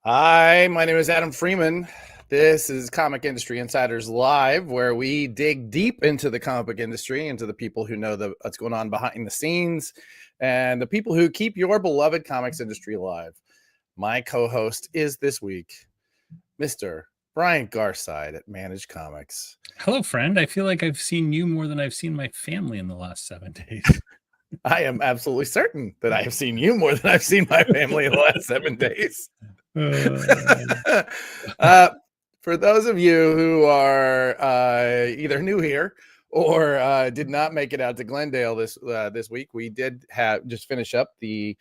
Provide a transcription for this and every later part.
Hi, my name is Adam Freeman. This is Comic Industry Insiders Live, where we dig deep into the comic book industry, into the people who know what's going on behind the scenes, and the people who keep your beloved comics industry alive. My co-host is this week Mr. Brian Garside at Managed Comics. Hello, friend. I feel like I've seen you more than I've seen my family in the last 7 days. I am absolutely certain that I have seen you more than I've seen my family in the last 7 days. For those of you who are either new here or did not make it out to Glendale this week, we did just finish up the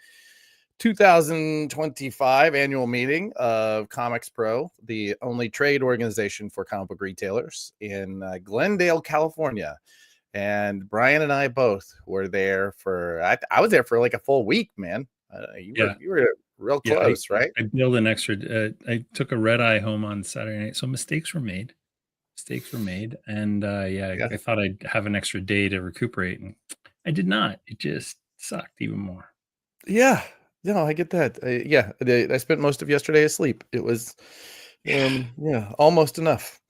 2025 annual meeting of ComicsPro, the only trade organization for comic book retailers in Glendale, California. And Brian and I both were there for, I was there for like a full week, man. You were real close, right? I billed an extra, I took a red eye home on Saturday night. So mistakes were made. And I thought I'd have an extra day to recuperate. And I did not. It just sucked even more. Yeah. No, I get that. I spent most of yesterday asleep. It was, almost enough.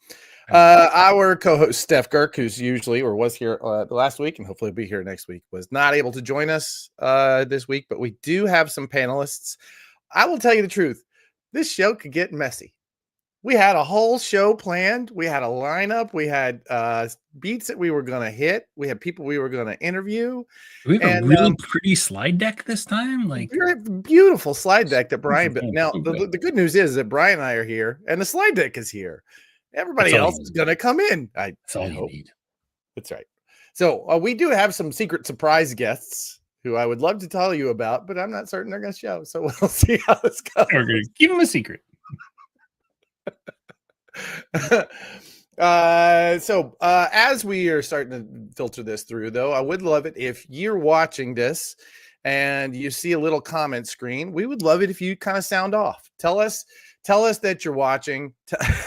Our co-host Steph Girk, who's usually or was here last week and hopefully will be here next week, was not able to join us this week, but we do have some panelists. I will tell you the truth. This show could get messy. We had a whole show planned. We had a lineup. We had beats that we were going to hit. We had people we were going to interview. We have a really pretty slide deck this time. Like very beautiful slide deck that Brian. Now, the good news is that Brian and I are here and the slide deck is here. Everybody else is going to come in. That's all you need. That's right. So we do have some secret surprise guests who I would love to tell you about, but I'm not certain they're going to show. So we'll see how this goes. We're going to keep them a secret. As we are starting to filter this through, though, I would love it if you're watching this and you see a little comment screen. We would love it if you kind of sound off. Tell us that you're watching.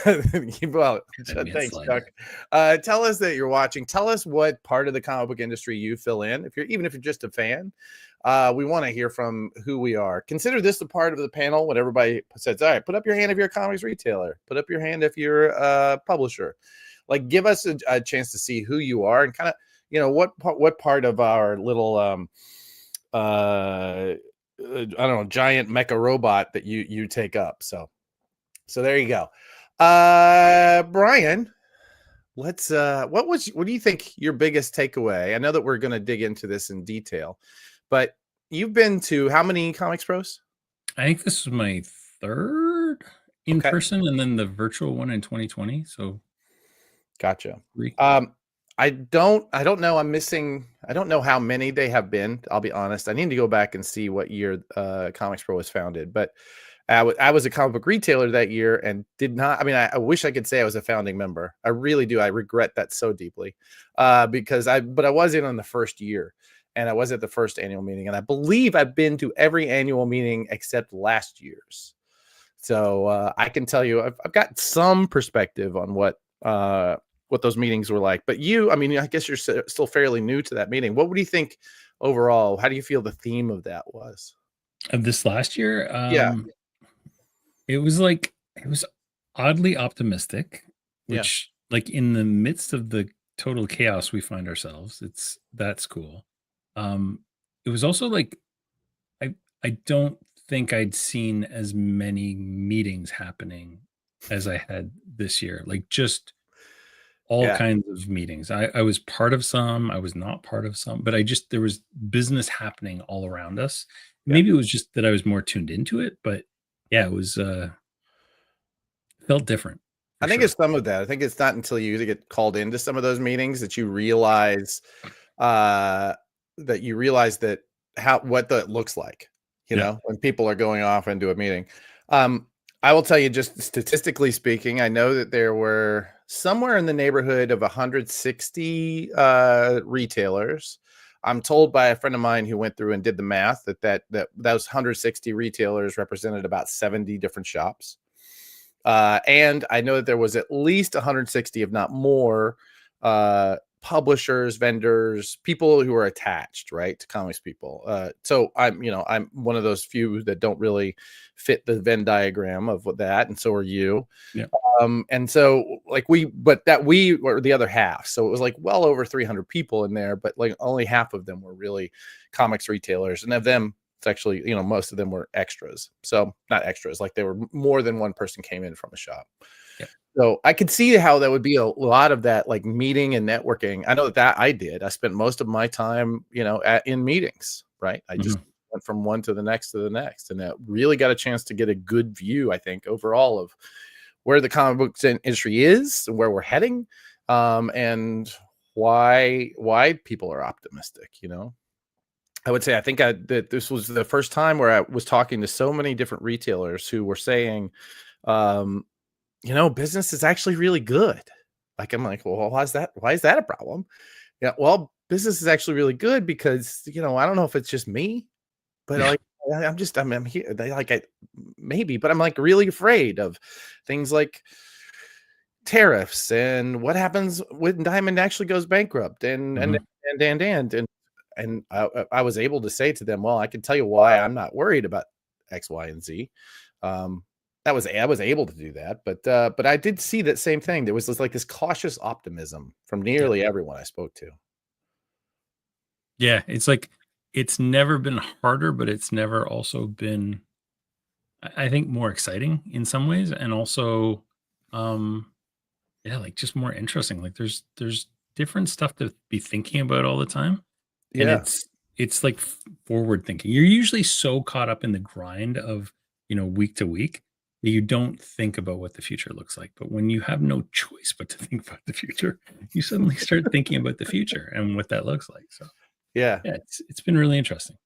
Well, thanks, Chuck. Tell us that you're watching. Tell us what part of the comic book industry you fill in. Even if you're just a fan, we want to hear from who we are. Consider this the part of the panel when everybody says, "All right, put up your hand if you're a comics retailer. Put up your hand if you're a publisher." Like, give us a chance to see who you are and kind of, what part of our little I don't know, giant mecha robot that you take up. So there you go. Brian, what do you think your biggest takeaway? I know that we're going to dig into this in detail, but you've been to how many ComicsPros? I think this was my third in person and then the virtual one in 2020. So gotcha. I don't know. I don't know how many they have been. I'll be honest. I need to go back and see what year ComicsPro was founded, but I was a comic book retailer that year and did not. I mean, I wish I could say I was a founding member. I really do. I regret that so deeply but I was in on the first year and I was at the first annual meeting. And I believe I've been to every annual meeting except last year's. So I can tell you, I've got some perspective on what those meetings were like. But I guess you're still fairly new to that meeting. What would you think overall? How do you feel the theme of that was? Of this last year? Yeah. It was oddly optimistic, which like in the midst of the total chaos we find ourselves, that's cool. It was also like, I don't think I'd seen as many meetings happening as I had this year. Like just all kinds of meetings. I was part of some, I was not part of some, but there was business happening all around us. Maybe it was just that I was more tuned into it, but it was felt different. I think it's some of that. I think it's not until you get called into some of those meetings that you realize what that looks like, when people are going off into a meeting. I will tell you, just statistically speaking, I know that there were somewhere in the neighborhood of 160 retailers. I'm told by a friend of mine who went through and did the math that those 160 retailers represented about 70 different shops. And I know that there was at least 160, if not more, publishers, vendors, people who are attached, right, to comics people. So I'm one of those few that don't really fit the Venn diagram of what that, and so are you. Yeah. And so like we were the other half. So it was like well over 300 people in there, but like only half of them were really comics retailers. And of them, it's actually, most of them were extras. So not extras, like they were more than one person came in from a shop. Yeah. So I could see how that would be a lot of that, like meeting and networking. I know that I did. I spent most of my time, in meetings, right? I just went from one to the next, and that really got a chance to get a good view, I think, overall of where the comic books industry is, where we're heading, and why people are optimistic. I would say I think that this was the first time where I was talking to so many different retailers who were saying, business is actually really good. Like I'm like, well, why is that? Why is that a problem? Yeah, well, business is actually really good because I don't know if it's just me, but like I'm here. They like maybe, but I'm like really afraid of things like tariffs and what happens when Diamond actually goes bankrupt and I was able to say to them, well, I can tell you why I'm not worried about X, Y, and Z. I was able to do that, but I did see that same thing. There was this cautious optimism from nearly everyone I spoke to. Yeah, it's like it's never been harder, but it's never also been, I think, more exciting in some ways, and also, yeah, like just more interesting. Like there's different stuff to be thinking about all the time, and Yeah, it's like forward thinking. You're usually so caught up in the grind of week to week that you don't think about what the future looks like. But when you have no choice but to think about the future, you suddenly start thinking about the future and what that looks like. So yeah. yeah, it's been really interesting.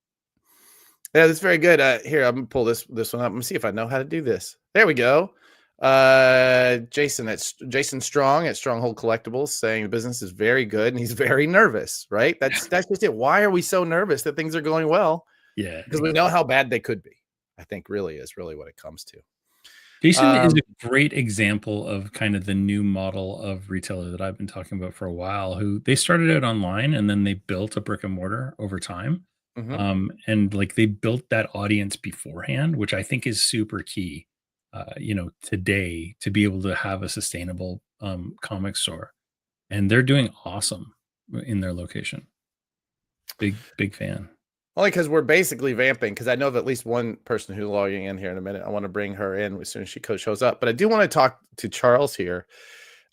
Yeah, that's very good. Here, I'm gonna pull this one up. Let me see if I know how to do this. There we go. Jason, that's Jason Strong at Stronghold Collectibles, saying the business is very good and he's very nervous. Right? That's just it. Why are we so nervous that things are going well? Yeah, Because we know how bad they could be. I think really is what it comes to. Jason is a great example of kind of the new model of retailer that I've been talking about for a while, who they started out online and then they built a brick and mortar over time. And like they built that audience beforehand, which I think is super key, today to be able to have a sustainable comic store. And they're doing awesome in their location. Big fan. Only because we're basically vamping, because I know of at least one person who's logging in here in a minute. I want to bring her in as soon as she shows up. But I do want to talk to Charles here.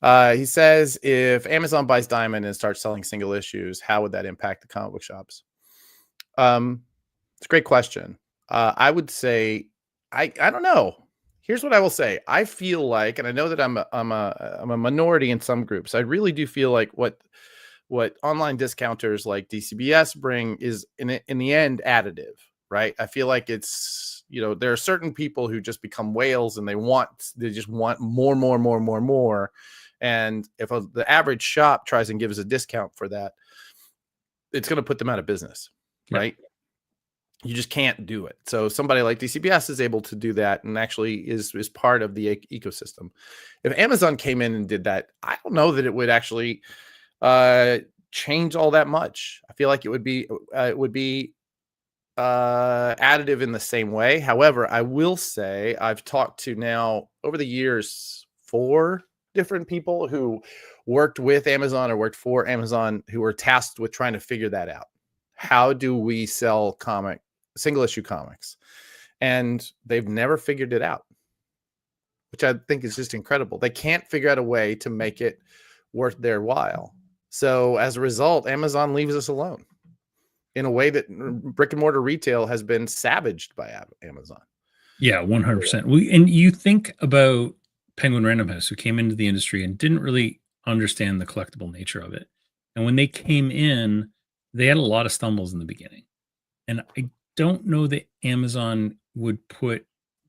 He says, if Amazon buys Diamond and starts selling single issues, how would that impact the comic book shops? It's a great question. I would say, I don't know. Here's what I will say. I feel like, and I know that I'm a minority in some groups. I really do feel like what online discounters like DCBS bring is in the end additive, right? I feel like it's, there are certain people who just become whales and they just want more. And if the average shop tries and gives a discount for that, it's going to put them out of business, right? You just can't do it. So somebody like DCBS is able to do that and actually is part of the ecosystem. If Amazon came in and did that, I don't know that it would actually change all that much. I feel like it would be additive in the same way. However, I will say I've talked to now over the years 4 different people who worked with Amazon or worked for Amazon who were tasked with trying to figure that out. How do we sell single issue comics? And they've never figured it out, which I think is just incredible. They can't figure out a way to make it worth their while. So as a result, Amazon leaves us alone in a way that brick and mortar retail has been savaged by Amazon. Yeah, 100%. And you think about Penguin Random House, who came into the industry and didn't really understand the collectible nature of it. And when they came in, they had a lot of stumbles in the beginning. And I don't know that Amazon would put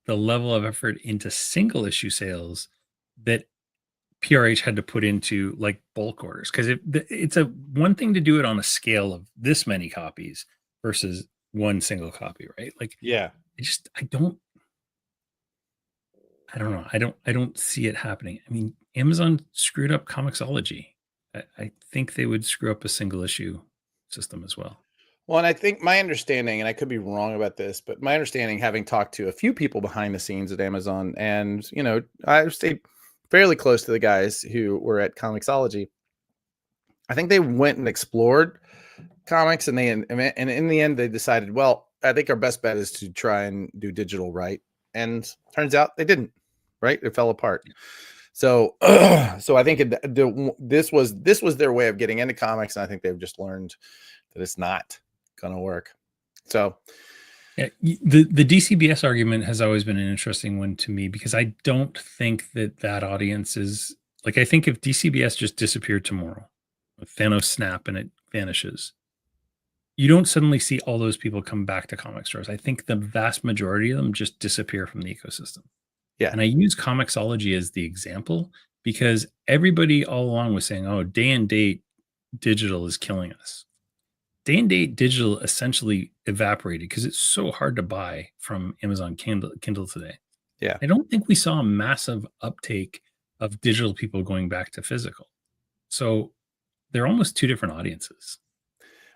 the level of effort into single issue sales that PRH had to put into like bulk orders, because it's a one thing to do it on a scale of this many copies versus one single copy, right? Like, yeah, I don't know. I don't see it happening. I mean, Amazon screwed up Comixology. I think they would screw up a single issue system as well. Well, and I think my understanding, and I could be wrong about this, but my understanding, having talked to a few people behind the scenes at Amazon, and I stayed fairly close to the guys who were at Comixology. I think they went and explored comics, and in the end they decided, well, I think our best bet is to try and do digital right. And turns out they didn't. Right? It fell apart. So, so I think this was their way of getting into comics, and I think they've just learned that it's not going to work. So, yeah, the DCBS argument has always been an interesting one to me, because I don't think that audience is like, I think if DCBS just disappeared tomorrow, with Thanos snap and it vanishes, you don't suddenly see all those people come back to comic stores. I think the vast majority of them just disappear from the ecosystem. yeah. And I use Comixology as the example because everybody all along was saying, oh, day and date digital is killing us. Day and date digital essentially evaporated because it's so hard to buy from Amazon Kindle today. Yeah. I don't think we saw a massive uptake of digital people going back to physical. So they're almost two different audiences.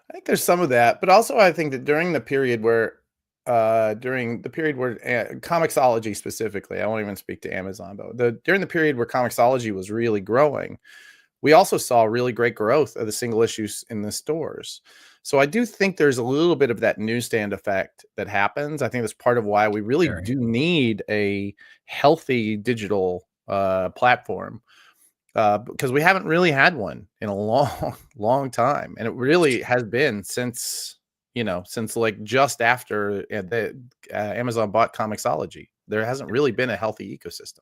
I think there's some of that, but also I think that during the period where Comixology specifically, I won't even speak to Amazon, but during the period where Comixology was really growing, we also saw really great growth of the single issues in the stores. So I do think there's a little bit of that newsstand effect that happens. I think that's part of why we really do need a healthy digital platform, because we haven't really had one in a long time. And it really has been since like just after Amazon bought Comixology. There hasn't really been a healthy ecosystem.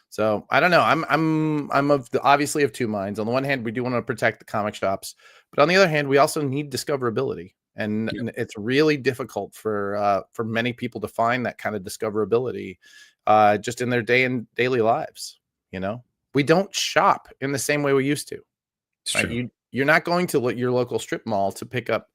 So I don't know. I'm obviously of two minds. On the one hand, we do want to protect the comic shops, but on the other hand, we also need discoverability, and it's really difficult for many people to find that kind of discoverability just in their daily lives. We don't shop in the same way we used to. Right? You're not going to your local strip mall to pick up,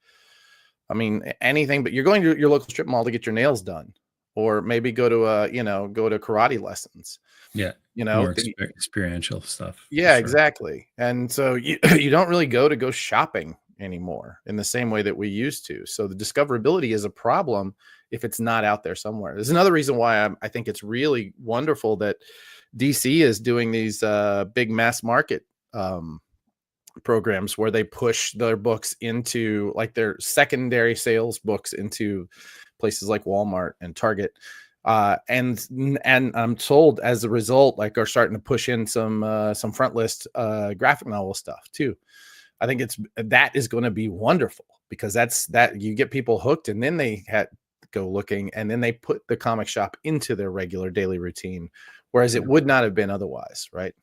anything, but you're going to your local strip mall to get your nails done, or maybe go to karate lessons. Yeah. More experiential stuff. Yeah, exactly. And so you don't really go shopping anymore in the same way that we used to. So the discoverability is a problem if it's not out there somewhere. There's another reason why I think it's really wonderful that DC is doing these big mass market programs where they push their books into, like, their secondary sales books into places like Walmart and Target. And I'm told as a result, like, are starting to push in some front list graphic novel stuff too. I think that is going to be wonderful, because that you get people hooked, and then they go looking, and then they put the comic shop into their regular daily routine, whereas it would not have been otherwise, right?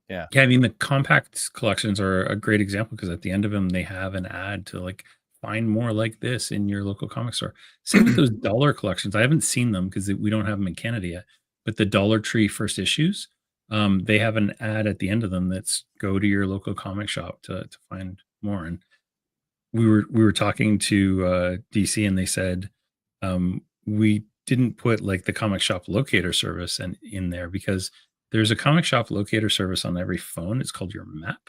Yeah. Yeah, I mean, the compact collections are a great example, because at the end of them, they have an ad to, like, find more like this in your local comic store. Same with those dollar collections. I haven't seen them because we don't have them in Canada yet, but the Dollar Tree first issues, they have an ad at the end of them that's go to your local comic shop to find more. And we were talking to DC, and they said, we didn't put, like, the comic shop locator service in there because there's a comic shop locator service on every phone. It's called your map.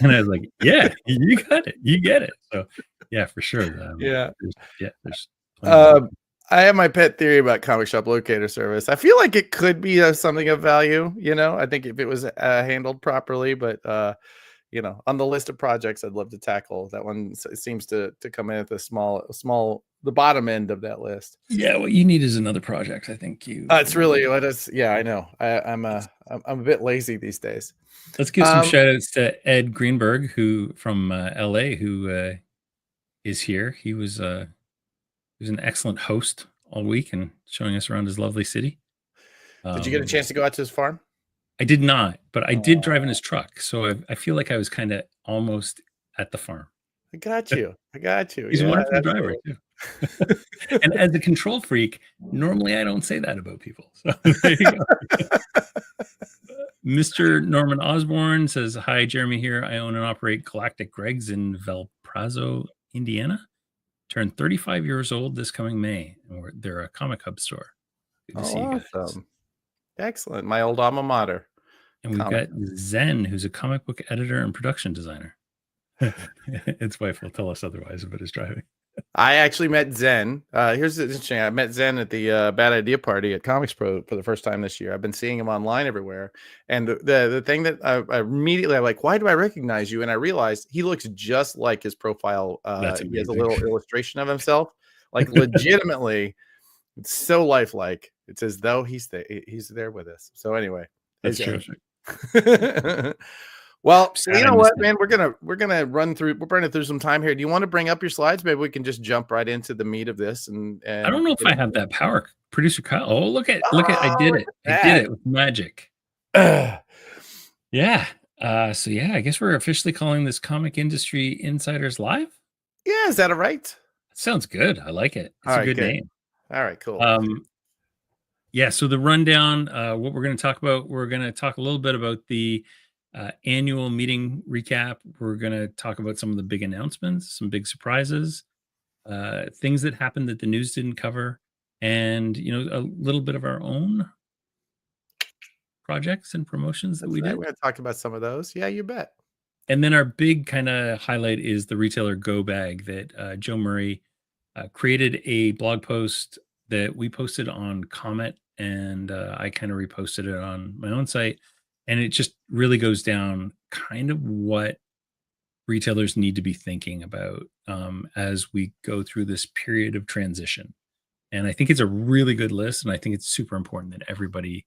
And I was like, yeah, you got it. You get it. So yeah, for sure. There's I have my pet theory about comic shop locator service. I feel like it could be something of value. I think if it was handled properly, but on the list of projects I'd love to tackle, that one seems to come in at the bottom end of that list. Yeah, what you need is another project. I think it's really what is. Yeah, I know. I'm a bit lazy these days. Let's give some shout outs to Ed Greenberg, who from LA, who is here. He was an excellent host all week and showing us around his lovely city. Did you get a chance to go out to his farm? I did not, but I did drive in his truck. So I feel like I was kind of almost at the farm. I got you. He's a wonderful driver too. And as a control freak, normally I don't say that about people. So there you go. Mr. Norman Osborne says, hi, Jeremy here. I own and operate Galactic Greg's in Valparaiso, Indiana. Turned 35 years old this coming May. And they're a comic hub store. Good to see you guys. Excellent. My old alma mater. And we've got Zen, who's a comic book editor and production designer. Its wife will tell us otherwise if it is driving. I actually met Zen. Here's the interesting. I met Zen at the Bad Idea Party at ComicsPro for the first time this year. I've been seeing him online everywhere. And the thing that I immediately, I'm like, why do I recognize you? And I realized he looks just like his profile. He has a little illustration of himself, like legitimately. It's so lifelike. It's as though he's there with us. So anyway, that's true. Well, you know what, man? We're gonna run through. We're burning through some time here. Do you want to bring up your slides? Maybe we can just jump right into the meat of this. And I don't know if I have that power, producer Kyle. Oh, look at! I did it! I did it with magic. Yeah. So yeah, I guess we're officially calling this Comic Industry Insiders Live. Yeah, is that all right? That sounds good. I like it. It's a good name. All right, cool. Yeah. So the rundown. What we're going to talk about. We're going to talk a little bit about the annual meeting recap. We're going to talk about some of the big announcements, some big surprises, things that happened that the news didn't cover, and a little bit of our own projects and promotions that we did. We're going to talk about some of those. Yeah, you bet. And then our big kind of highlight is the retailer go bag that Joe Murray created a blog post that we posted on Comet, and I kind of reposted it on my own site. And it just really goes down kind of what retailers need to be thinking about as we go through this period of transition. And I think it's a really good list. And I think it's super important that everybody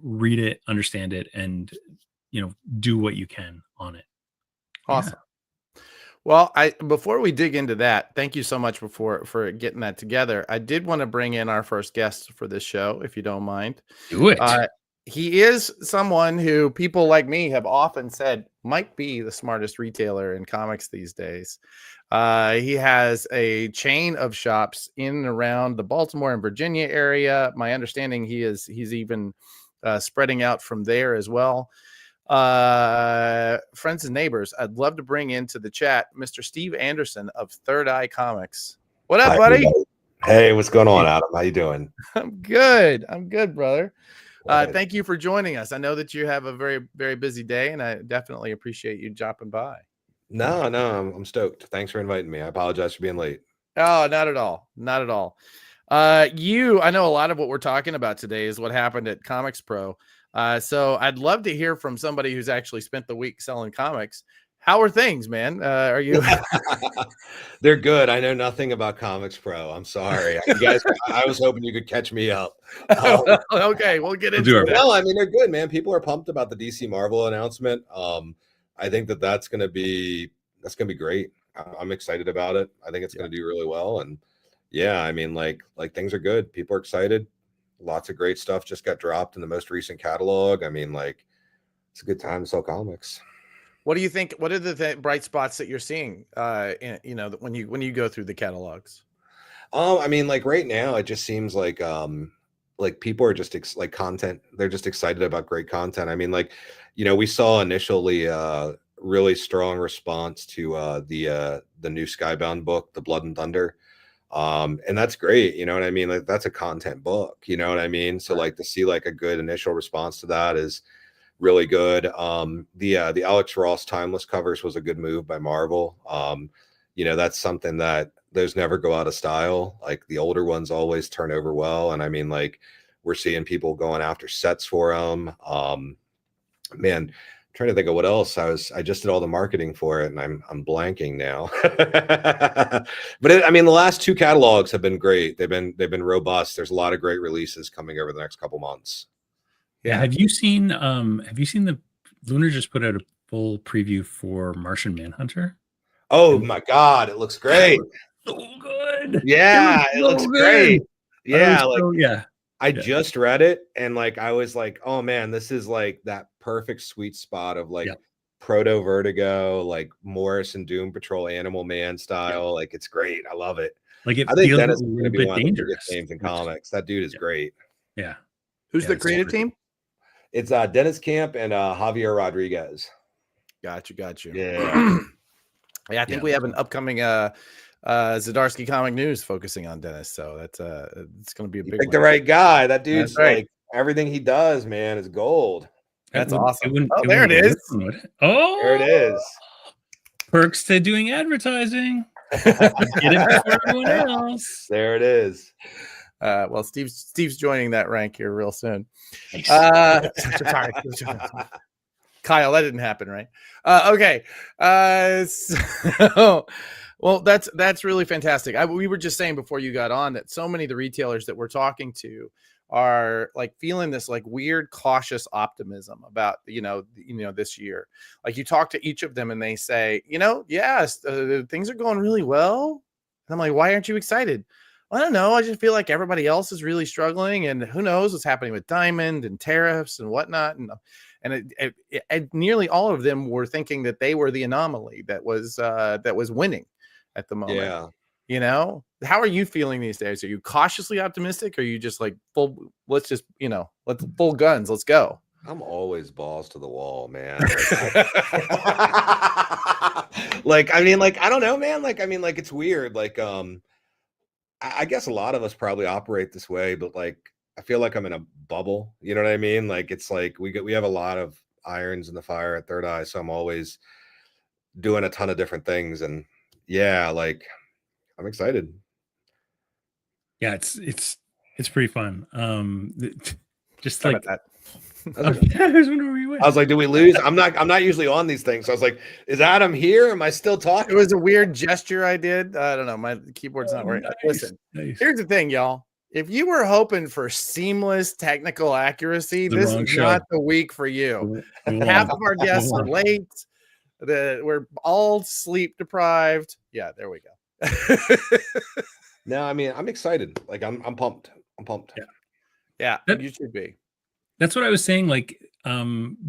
read it, understand it, and, do what you can on it. Awesome. Yeah. Well, before we dig into that, thank you so much for getting that together. I did want to bring in our first guest for this show, if you don't mind. Do it. He is someone who people like me have often said might be the smartest retailer in comics these days. He has a chain of shops in and around the Baltimore and Virginia area. My understanding, he's even spreading out from there as well. Friends and neighbors, I'd love to bring into the chat Mr. Steve Anderson of Third Eye Comics. What up, buddy? Hey, what's going on, Adam? How you doing? I'm good, brother. Thank you for joining us. I know that you have a very, very busy day, and I definitely appreciate you dropping by. No, I'm stoked. Thanks for inviting me. I apologize for being late. Oh, not at all. Not at all. I know a lot of what we're talking about today is what happened at ComicsPro. So I'd love to hear from somebody who's actually spent the week selling comics. How are things, man? Are you? They're good. I know nothing about ComicsPro. I'm sorry, you guys. I was hoping you could catch me up. Okay, we'll get into it. No, I mean, they're good, man. People are pumped about the DC Marvel announcement. I think that's gonna be great. I'm excited about it. I think it's gonna do really well. And yeah, I mean, like things are good. People are excited. Lots of great stuff just got dropped in the most recent catalog. I mean, it's a good time to sell comics. What do you think? What are the bright spots that you're seeing? When you go through the catalogs. I mean, right now, it just seems like people are just content. They're just excited about great content. I mean, we saw initially really strong response to the new Skybound book, The Blood and Thunder. And that's great. You know what I mean? That's a content book, you know what I mean? So to see a good initial response to that is really good. The Alex Ross Timeless covers was a good move by Marvel. That's something that those never go out of style. The older ones always turn over well. And I mean, we're seeing people going after sets for them. Man, I'm trying to think of what else. I just did all the marketing for it, and I'm blanking now. But I mean, the last two catalogs have been great. They've been robust. There's a lot of great releases coming over the next couple months. Yeah. Have you seen the Lunar just put out a full preview for Martian Manhunter? Oh my God, it looks great. So good. Yeah, it looks great. Yeah, I Yeah. just read it, and I was like, oh man, this is that perfect sweet spot of proto Vertigo, Morris and Doom Patrol Animal Man style. It's great. I love it. I think Dennis is going to be one of the biggest names in comics. That dude is great. Yeah. Who's the creative team? It's Dennis Camp and Javier Rodriguez. Got you. Yeah. I think we have an upcoming Zdarsky Comic News focusing on Dennis, so that's it's going to be a big one. The right guy. That dude's everything he does, man, is gold. That's awesome. Oh, there it is. Oh, There it is. Perks to doing advertising. Get it before everyone else. There it is. Well, Steve's joining that rank here real soon. Nice. Sorry. Kyle, that didn't happen, right? Okay. So, well, that's really fantastic. We were just saying before you got on that so many of the retailers that we're talking to are like feeling this like weird cautious optimism about this year. Like you talk to each of them and they say, yes, things are going really well. And I'm like, why aren't you excited? I don't know. I just feel like everybody else is really struggling, and who knows what's happening with Diamond and tariffs and whatnot. And nearly all of them were thinking that they were the anomaly that was winning at the moment. Yeah. How are you feeling these days? Are you cautiously optimistic, or are you just like full? Let's just let's full guns. Let's go. I'm always balls to the wall, man. Like, I don't know, man. Like, it's weird. Like, I guess a lot of us probably operate this way, but like, I feel like I'm in a bubble. You know what I mean? Like, it's like we have a lot of irons in the fire at Third Eye, so I'm always doing a ton of different things, and yeah, like I'm excited. Yeah, it's pretty fun. Just Sorry like about that. I was like, do we lose? I'm not usually on these things. So I was like, is Adam here? Am I still talking? It was a weird gesture I did. I don't know. My keyboard's not working. Nice, Listen, nice. Here's the thing, y'all. If you were hoping for seamless technical accuracy, this is not the week for you. Half of our guests are late. We're all sleep deprived. Yeah, there we go. No, I mean, I'm excited. Like I'm pumped. I'm pumped. Yeah, you should be. That's what I was saying. Like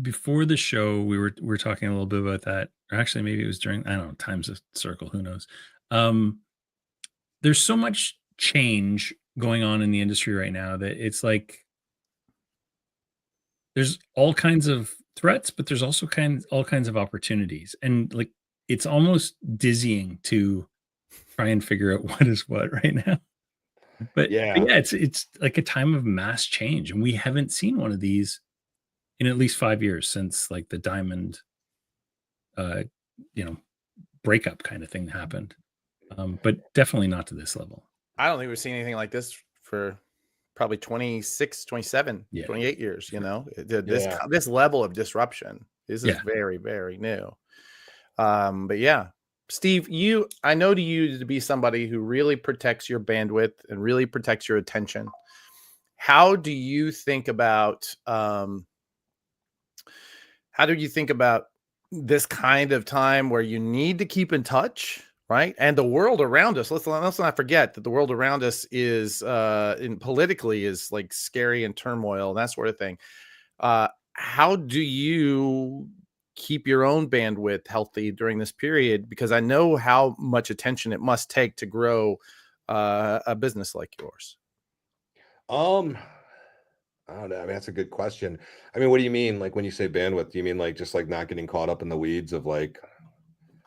before the show, we were talking a little bit about that. Or actually, maybe it was during, I don't know, time's a circle, who knows. There's so much change going on in the industry right now that it's like there's all kinds of threats, but there's also all kinds of opportunities. And like it's almost dizzying to try and figure out what is what right now. But yeah, it's like a time of mass change, and we haven't seen one of these in at least 5 years since like the Diamond breakup kind of thing happened. But definitely not to this level. I don't think we've seen anything like this for probably 26, 27, 28 years, this level of disruption. This is very, very new. But yeah, Steve, I know you to be somebody who really protects your bandwidth and really protects your attention. How do you think about this kind of time where you need to keep in touch, right? And the world around us, let's not forget that the world around us is politically is like scary and turmoil and that sort of thing. How do you keep your own bandwidth healthy during this period? Because I know how much attention it must take to grow a business like yours. I don't know. I mean, that's a good question. I mean, what do you mean? Like when you say bandwidth, do you mean like just like not getting caught up in the weeds of like?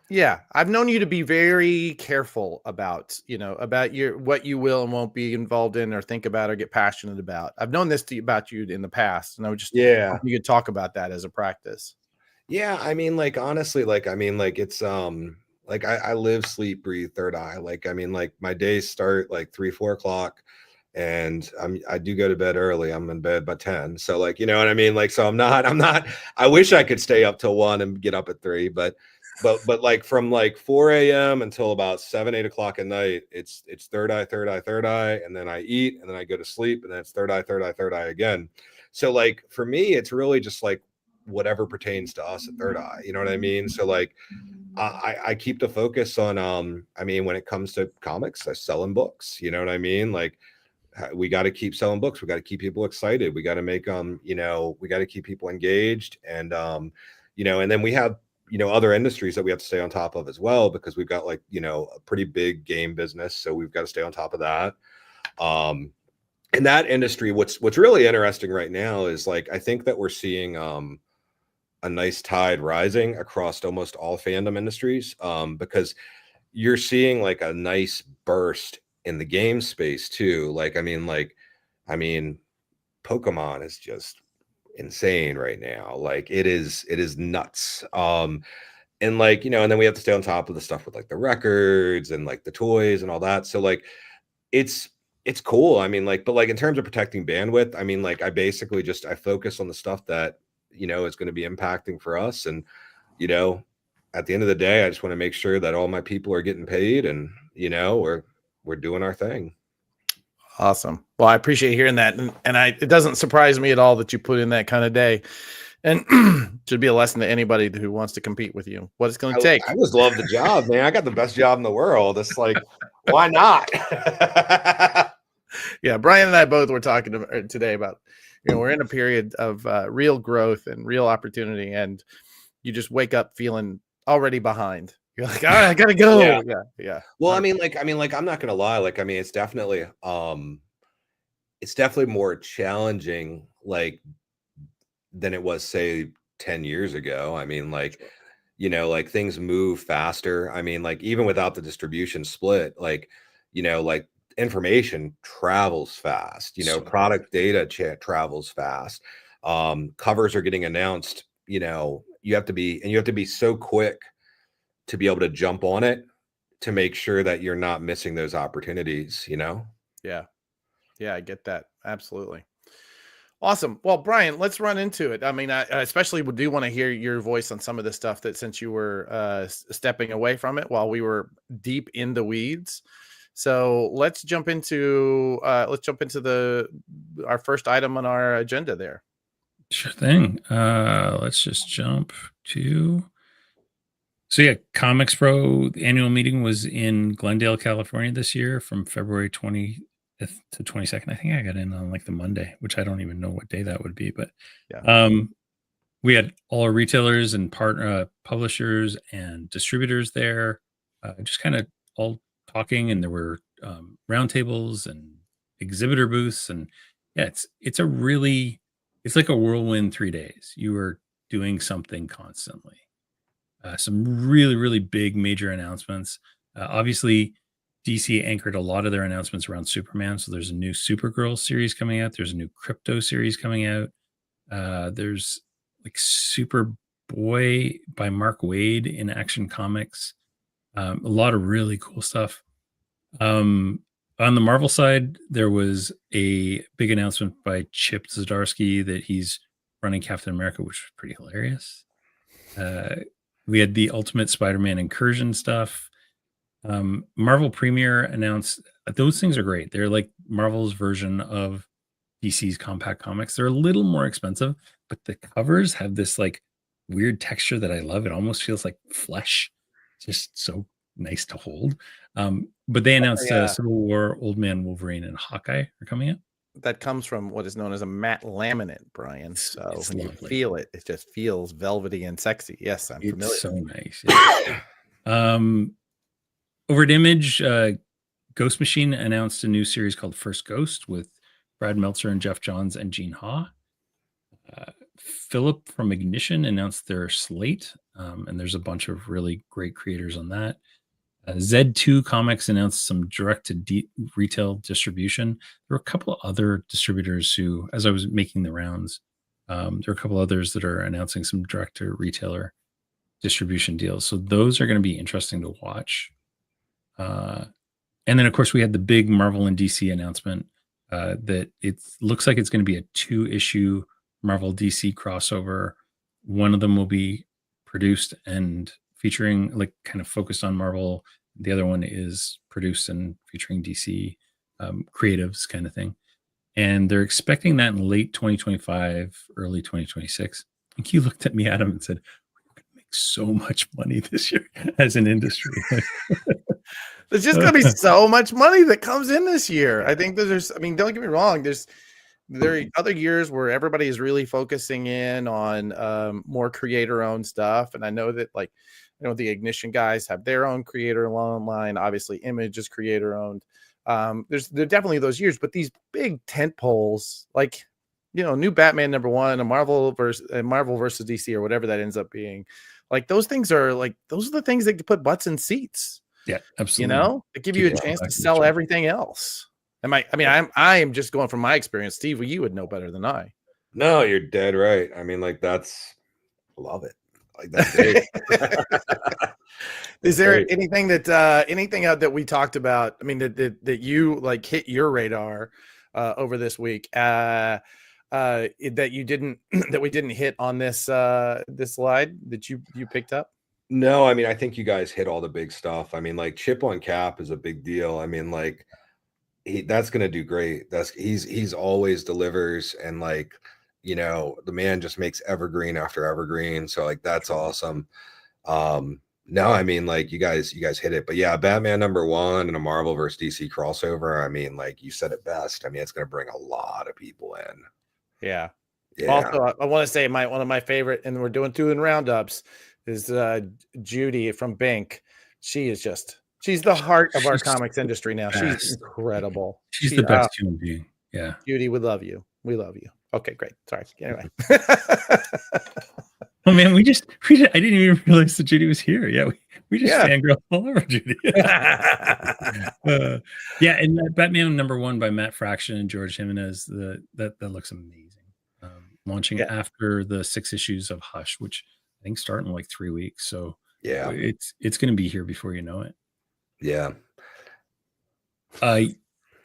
Yeah, I've known you to be very careful about what you will and won't be involved in or think about or get passionate about. I've known this about you in the past, and I would just you could talk about that as a practice. Yeah, I mean, like honestly, like I mean, like it's like I live, sleep, breathe Third Eye. Like I mean, like my days start like 3-4 o'clock. And I do go to bed early. I'm in bed by 10. So like, you know what I mean? Like, so I'm not, I wish I could stay up till 1 and get up at 3, but like from like 4 a.m. until about 7-8 o'clock at night, it's Third Eye. And then I eat and then I go to sleep and then it's Third Eye again. So like, for me, it's really just like whatever pertains to us at Third Eye, you know what I mean? So like, I keep the focus on, I mean, when it comes to comics, I selling books, you know what I mean? Like, we got to keep selling books. We got to keep people excited. We got to make we got to keep people engaged. And, and then we have, other industries that we have to stay on top of as well, because we've got like, a pretty big game business. So we've got to stay on top of that. In that industry, what's really interesting right now is like, I think that we're seeing, a nice tide rising across almost all fandom industries, because you're seeing like a nice burst in the game space too. Like, I mean, Pokemon is just insane right now. Like it is nuts. And like, you know, and then we have to stay on top of the stuff with like the records and like the toys and all that. So like it's cool. I mean, like, but like in terms of protecting bandwidth, I mean, like I basically just I focus on the stuff that, you know, is going to be impacting for us. And, you know, at the end of the day, I just want to make sure that all my people are getting paid and, you know, we're doing our thing. Awesome. Well, I appreciate hearing that. And it doesn't surprise me at all that you put in that kind of day. And should be a lesson to anybody who wants to compete with you. What it's going to take. I just love the job, man. I got the best job in the world. It's like, why not? Yeah, Brian and I both were talking today about, you know, we're in a period of real growth and real opportunity, and you just wake up feeling already behind. You're like, all right, I gotta go. Yeah. Well, I mean, I'm not gonna lie. Like, I mean, it's definitely more challenging, like, than it was, say, 10 years ago. I mean, like, you know, like things move faster. I mean, like even without the distribution split, like, you know, like information travels fast, you know, product data travels fast. Covers are getting announced, you know, you have to be so quick to be able to jump on it to make sure that you're not missing those opportunities, you know? Yeah, I get that. Absolutely. Awesome. Well, Brian, let's run into it. I mean, I especially do want to hear your voice on some of the stuff that, since you were stepping away from it while we were deep in the weeds. So let's jump into our first item on our agenda there. Sure thing. Let's just jump to. So yeah, ComicsPro, the annual meeting was in Glendale, California this year from February 20th to 22nd. I think I got in on like the Monday, which I don't even know what day that would be, but yeah. We had all our retailers and partner publishers and distributors there, just kind of all talking, and there were roundtables and exhibitor booths, and yeah, it's like a whirlwind 3 days. You are doing something constantly. Some really, really big major announcements. Obviously, DC anchored a lot of their announcements around Superman. So there's a new Supergirl series coming out. There's a new Crypto series coming out. There's like Superboy by Mark Waid in Action Comics. A lot of really cool stuff. On the Marvel side, there was a big announcement by Chip Zdarsky that he's running Captain America, which was pretty hilarious. We had the Ultimate Spider-Man Incursion stuff. Marvel Premiere announced, those things are great. They're like Marvel's version of DC's compact comics. They're a little more expensive, but the covers have this like weird texture that I love. It almost feels like flesh. Just so nice to hold. But they announced Civil War, Old Man Wolverine, and Hawkeye are coming out. That comes from what is known as a matte laminate, Brian. So when you feel it, it just feels velvety and sexy. Yes, I'm familiar. It's so nice. Yeah. Over at Image, Ghost Machine announced a new series called First Ghost with Brad Meltzer and Jeff Johns and Gene Ha. Philip from Ignition announced their slate, and there's a bunch of really great creators on that. Z2 Comics announced some direct-to-retail distribution. There were a couple of other distributors who, as I was making the rounds, there are a couple others that are announcing some direct-to-retailer distribution deals. So those are going to be interesting to watch. And then, of course, we had the big Marvel and DC announcement that it looks like it's going to be a 2-issue Marvel DC crossover. One of them will be produced and featuring, like, kind of focused on Marvel. The other one is produced and featuring DC creatives kind of thing. And they're expecting that in late 2025, early 2026. I think you looked at me, Adam, and said, we're going to make so much money this year as an industry. There's just going to be so much money that comes in this year. I think there's, I mean, don't get me wrong. There are other years where everybody is really focusing in on more creator-owned stuff. And I know that, like, you know, the Ignition guys have their own creator line. Obviously, Image is creator-owned. There are definitely those years, but these big tent poles, like, you know, new Batman #1, a Marvel versus DC, or whatever that ends up being, like, those things are like, those are the things that put butts in seats. Yeah, absolutely. You know, they give you a chance to sell everything else. I am just going from my experience. Steve, you would know better than I. No, you're dead right. I mean, like that's love it. Like that's great. Is That's there great. anything that we talked about? I mean, that you like hit your radar over this week that you didn't that we didn't hit on this slide that you picked up? No, I mean, I think you guys hit all the big stuff. I mean, like chip on cap is a big deal. I mean, like that's gonna do great. He's always delivers, and like the man just makes evergreen after evergreen. So like that's awesome. No, I mean like you guys hit it. But yeah, Batman #1 and a Marvel versus DC crossover. I mean, like you said it best. I mean, it's gonna bring a lot of people in. Yeah. Yeah. Also, I want to say one of my favorite, and we're doing 2 in roundups, is Judy from Bink. She's the heart of our comics industry now. She's incredible. She's the best human being. Yeah. Judy, we love you. We love you. Okay, great. Sorry. Anyway. Oh man, I didn't even realize that Judy was here. Yeah, we just fangirl all over Judy. Yeah, and that Batman #1 by Matt Fraction and George Jimenez, that looks amazing. Launching after the 6 issues of Hush, which I think start in like 3 weeks. So yeah, it's going to be here before you know it. Yeah.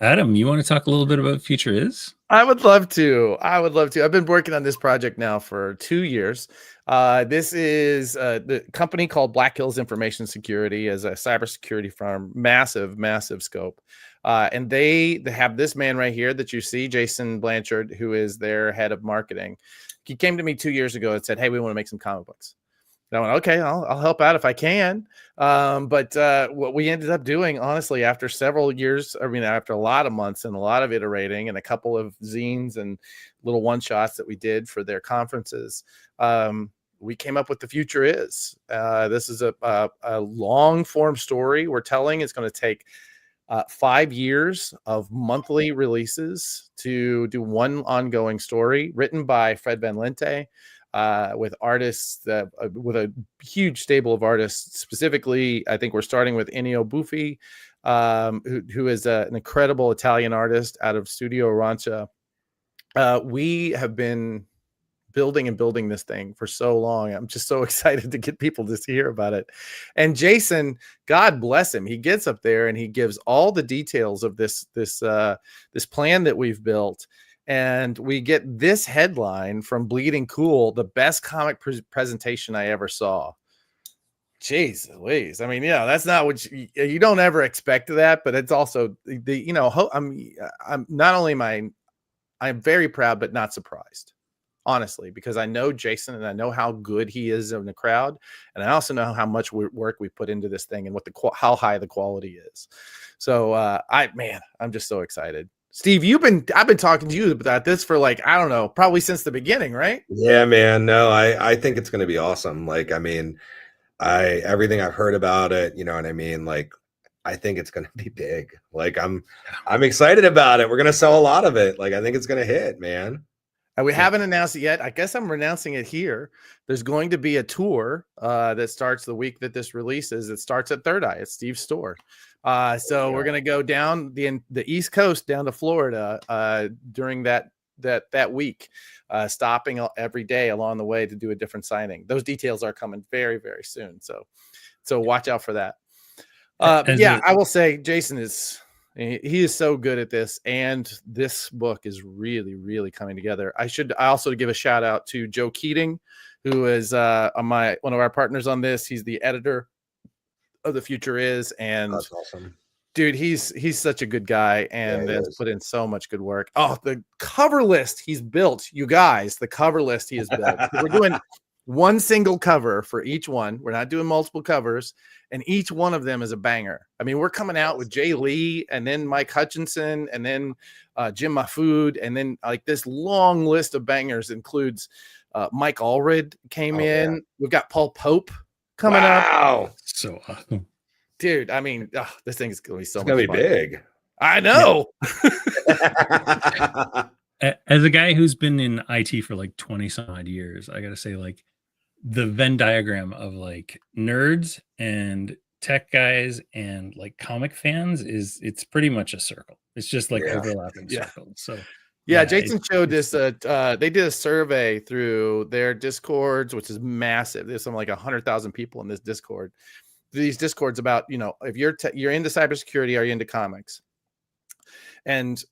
Adam, you want to talk a little bit about Future Is? I would love to. I've been working on this project now for 2 years. This is the company called Black Hills Information Security, as a cybersecurity firm, massive scope. And they have this man right here that you see, Jason Blanchard, who is their head of marketing. He came to me 2 years ago and said, "Hey, we want to make some comic books." And I went, "Okay, I'll help out if I can." But what we ended up doing, honestly, after several years, after a lot of months and a lot of iterating and a couple of zines and little one-shots that we did for their conferences, we came up with The Future Is. This is a long-form story we're telling. It's going to take 5 years of monthly releases to do one ongoing story written by Fred Van Lente, with artists with a huge stable of artists. Specifically, I think we're starting with Ennio Buffi, who is an incredible Italian artist out of Studio Arancia. We have been building this thing for so long. I'm just so excited to get people to hear about it. And Jason, God bless him, he gets up there and he gives all the details of this plan that we've built. And we get this headline from Bleeding Cool: the best comic presentation I ever saw. Jeez Louise. I mean, that's not what you don't ever expect that, but it's also I'm not only I'm very proud, but not surprised, honestly, because I know Jason and I know how good he is in the crowd. And I also know how much work we put into this thing and how high the quality is. So I'm just so excited. Steve, I've been talking to you about this for I don't know, probably since the beginning, right? Yeah, man. No, I think it's going to be awesome. Like, I mean, everything I've heard about it, you know what I mean? Like, I think it's going to be big. Like, I'm excited about it. We're going to sell a lot of it. Like, I think it's going to hit, man. And we haven't announced it yet. I guess I'm announcing it here. There's going to be a tour that starts the week that this releases. It starts at Third Eye at Steve's store. So we're going to go down the East Coast down to Florida during that week, stopping every day along the way to do a different signing. Those details are coming very, very soon. So watch out for that. I will say Jason he is so good at this, and this book is really, really coming together. I also give a shout out to Joe Keating, who is one of our partners on this. He's the editor of The Future Is, and that's awesome. Dude, he's such a good guy and has put in so much good work. Oh, the cover list he's built, you guys, the cover list he has built. We're doing one single cover for each one. We're not doing multiple covers, and each one of them is a banger. I mean, we're coming out with Jay Lee and then Mike Hutchinson and then Jim Mahfood, and then like this long list of bangers includes Mike Allred came in. Yeah. We've got Paul Pope coming up. So awesome. Dude, I mean, this thing is going to be so much fun. It's going to be big. I know. As a guy who's been in IT for like 20 some odd years, I got to say, like, the Venn diagram of like nerds and tech guys and like comic fans it's pretty much a circle. It's just like overlapping circles. So Yeah, Jason showed this. They did a survey through their Discords, which is massive. There's something like 100,000 people in this Discord. These Discords about, you know, if you're into cybersecurity, are you into comics? And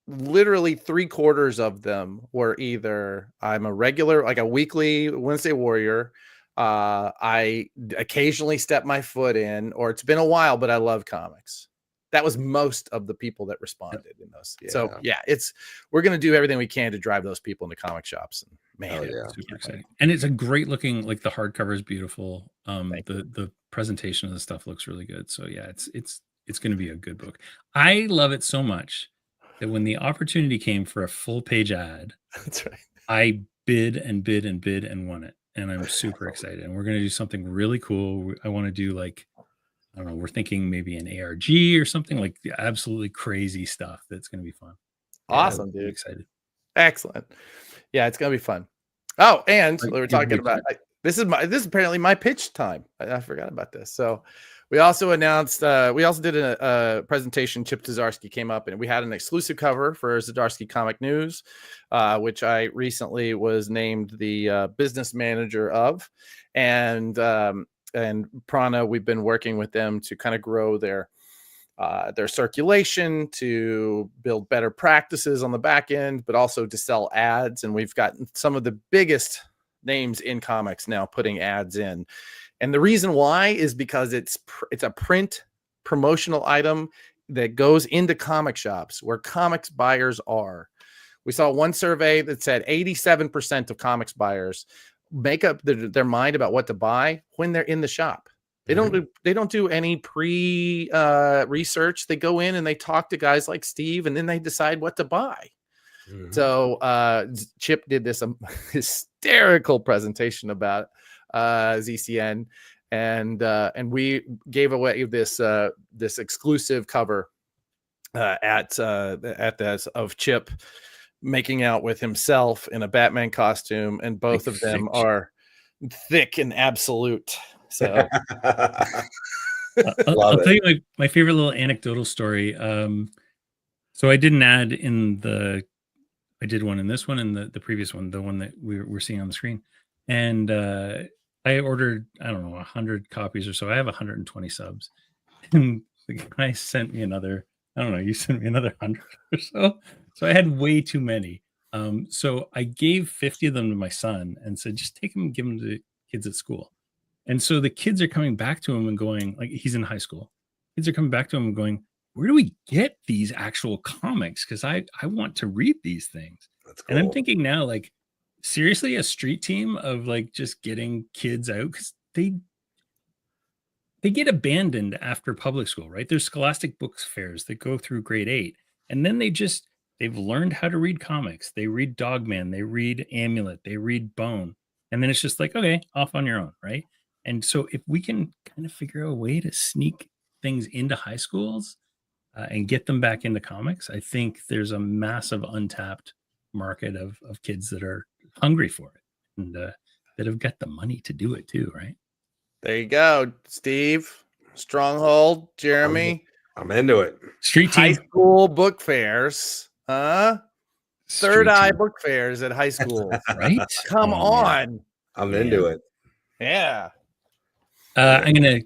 literally 3/4 of them were either I'm a regular, like a weekly Wednesday Warrior. I occasionally step my foot in, or it's been a while, but I love comics. That was most of the people that responded in those. Yeah. So yeah, we're going to do everything we can to drive those people into comic shops. And man, super exciting. And it's a great looking, like the hardcover is beautiful. The presentation of the stuff looks really good. So yeah, it's going to be a good book. I love it so much that when the opportunity came for a full page ad, that's right, I bid and bid and bid and won it. And I'm super excited. And we're going to do something really cool. I want to do like, I don't know, we're thinking maybe an ARG or something, like the absolutely crazy stuff that's going to be fun. Awesome, dude. I'm excited. Excellent. Yeah, it's going to be fun. Oh, and we were talking about, this is apparently my pitch time. I forgot about this. So we also announced, we also did a presentation. Chip Zdarsky came up, and we had an exclusive cover for Zdarsky Comic News, which I recently was named the business manager of. And Prana, we've been working with them to kind of grow their circulation, to build better practices on the back end, but also to sell ads. And we've got some of the biggest names in comics now putting ads in. And the reason why is because it's a print promotional item that goes into comic shops where comics buyers are. We saw one survey that said 87% of comics buyers make up their mind about what to buy when they're in the shop. They don't do any pre research. They go in and they talk to guys like Steve, and then they decide what to buy. So Chip did this hysterical presentation about ZCN, and we gave away this exclusive cover at this of Chip making out with himself in a Batman costume, and both of them are thick and absolute. So I'll tell you my favorite little anecdotal story. So I did an ad I did one in this one and the previous one, the one that we're seeing on the screen. And I ordered, I don't know, 100 copies or so. I have 120 subs. And the guy sent me another, I don't know, you sent me another 100 or so. So I had way too many. So I gave 50 of them to my son and said, just take them and give them to kids at school. And so the kids are coming back to him and going, like, he's in high school. Kids are coming back to him and going, where do we get these actual comics? Because I want to read these things. That's cool. And I'm thinking now, like, seriously, a street team of like just getting kids out, because they get abandoned after public school, right? There's Scholastic Books fairs that go through grade 8. And then they've learned how to read comics. They read Dogman, they read Amulet, they read Bone. And then it's just like, okay, off on your own, right? And so if we can kind of figure out a way to sneak things into high schools and get them back into comics, I think there's a massive untapped market of kids that are hungry for it and that have got the money to do it too, right? There you go, Steve. Stronghold, Jeremy. I'm into it. Street team. High school book fairs. Third Eye book fairs at high school. Right? Come on. I'm into it. Yeah. I'm going to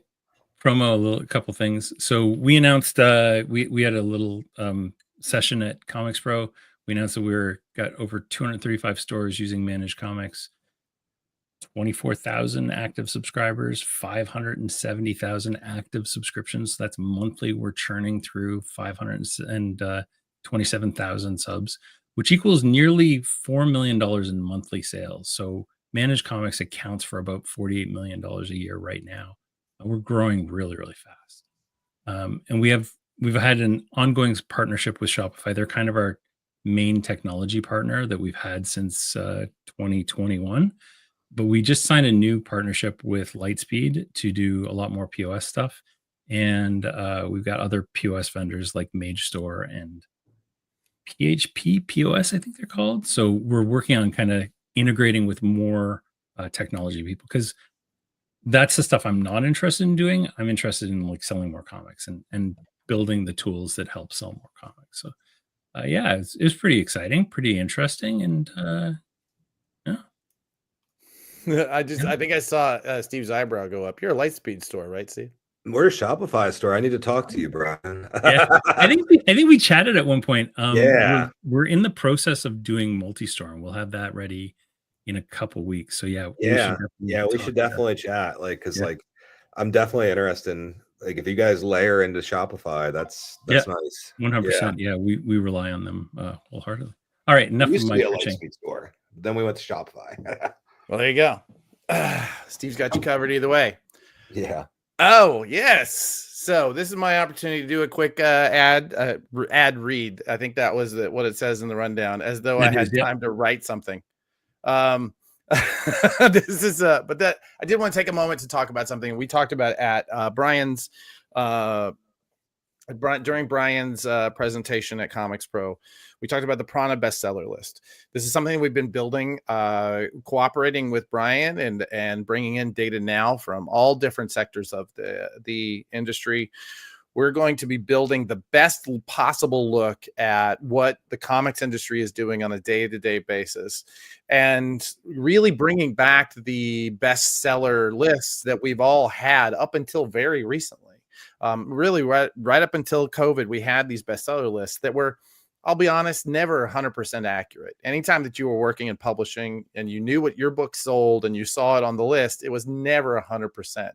promo a couple things. So we announced we had a little session at ComicsPro. We announced that we got over 235 stores using Managed Comics, 24,000 active subscribers, 570,000 active subscriptions. That's monthly. We're churning through 527,000 subs, which equals nearly $4 million in monthly sales. So Managed Comics accounts for about $48 million a year right now. We're growing really, really fast. And we've had an ongoing partnership with Shopify. They're kind of our main technology partner that we've had since 2021. But we just signed a new partnership with Lightspeed to do a lot more POS stuff. And we've got other POS vendors like Mage Store and PHP POS, I think they're called. So we're working on kind of integrating with more technology people, because that's the stuff I'm not interested in doing. I'm interested in like selling more comics and building the tools that help sell more comics. So yeah, it's pretty exciting, pretty interesting, and yeah. I think I saw Steve's eyebrow go up. You're a Lightspeed store, right, Steve? We're a Shopify store. I need to talk to you, Brian. Yeah, I think we chatted at one point. Yeah. We're in the process of doing multi-store, and we'll have that ready in a couple weeks. So yeah, we should definitely chat. Like, because like I'm definitely interested in, like, if you guys layer into Shopify, that's nice. 100%. Yeah, we rely on them wholeheartedly. All right, enough of my Lightspeed store. Then we went to Shopify. Well, there you go. Steve's got you covered either way. Yeah. Oh, yes. So this is my opportunity to do a quick ad read. I think that was what it says in the rundown, as though I had time to write something. This is but that I did want to take a moment to talk about something we talked about at Brian's during Brian's presentation at ComicsPro. We talked about the Prana bestseller list. This is something we've been building, cooperating with Brian and bringing in data now from all different sectors of the industry. We're going to be building the best possible look at what the comics industry is doing on a day-to-day basis, and really bringing back the bestseller lists that we've all had up until very recently. Really, right up until COVID, we had these bestseller lists that were, I'll be honest, never 100% accurate. Anytime that you were working in publishing and you knew what your book sold and you saw it on the list, it was never 100%.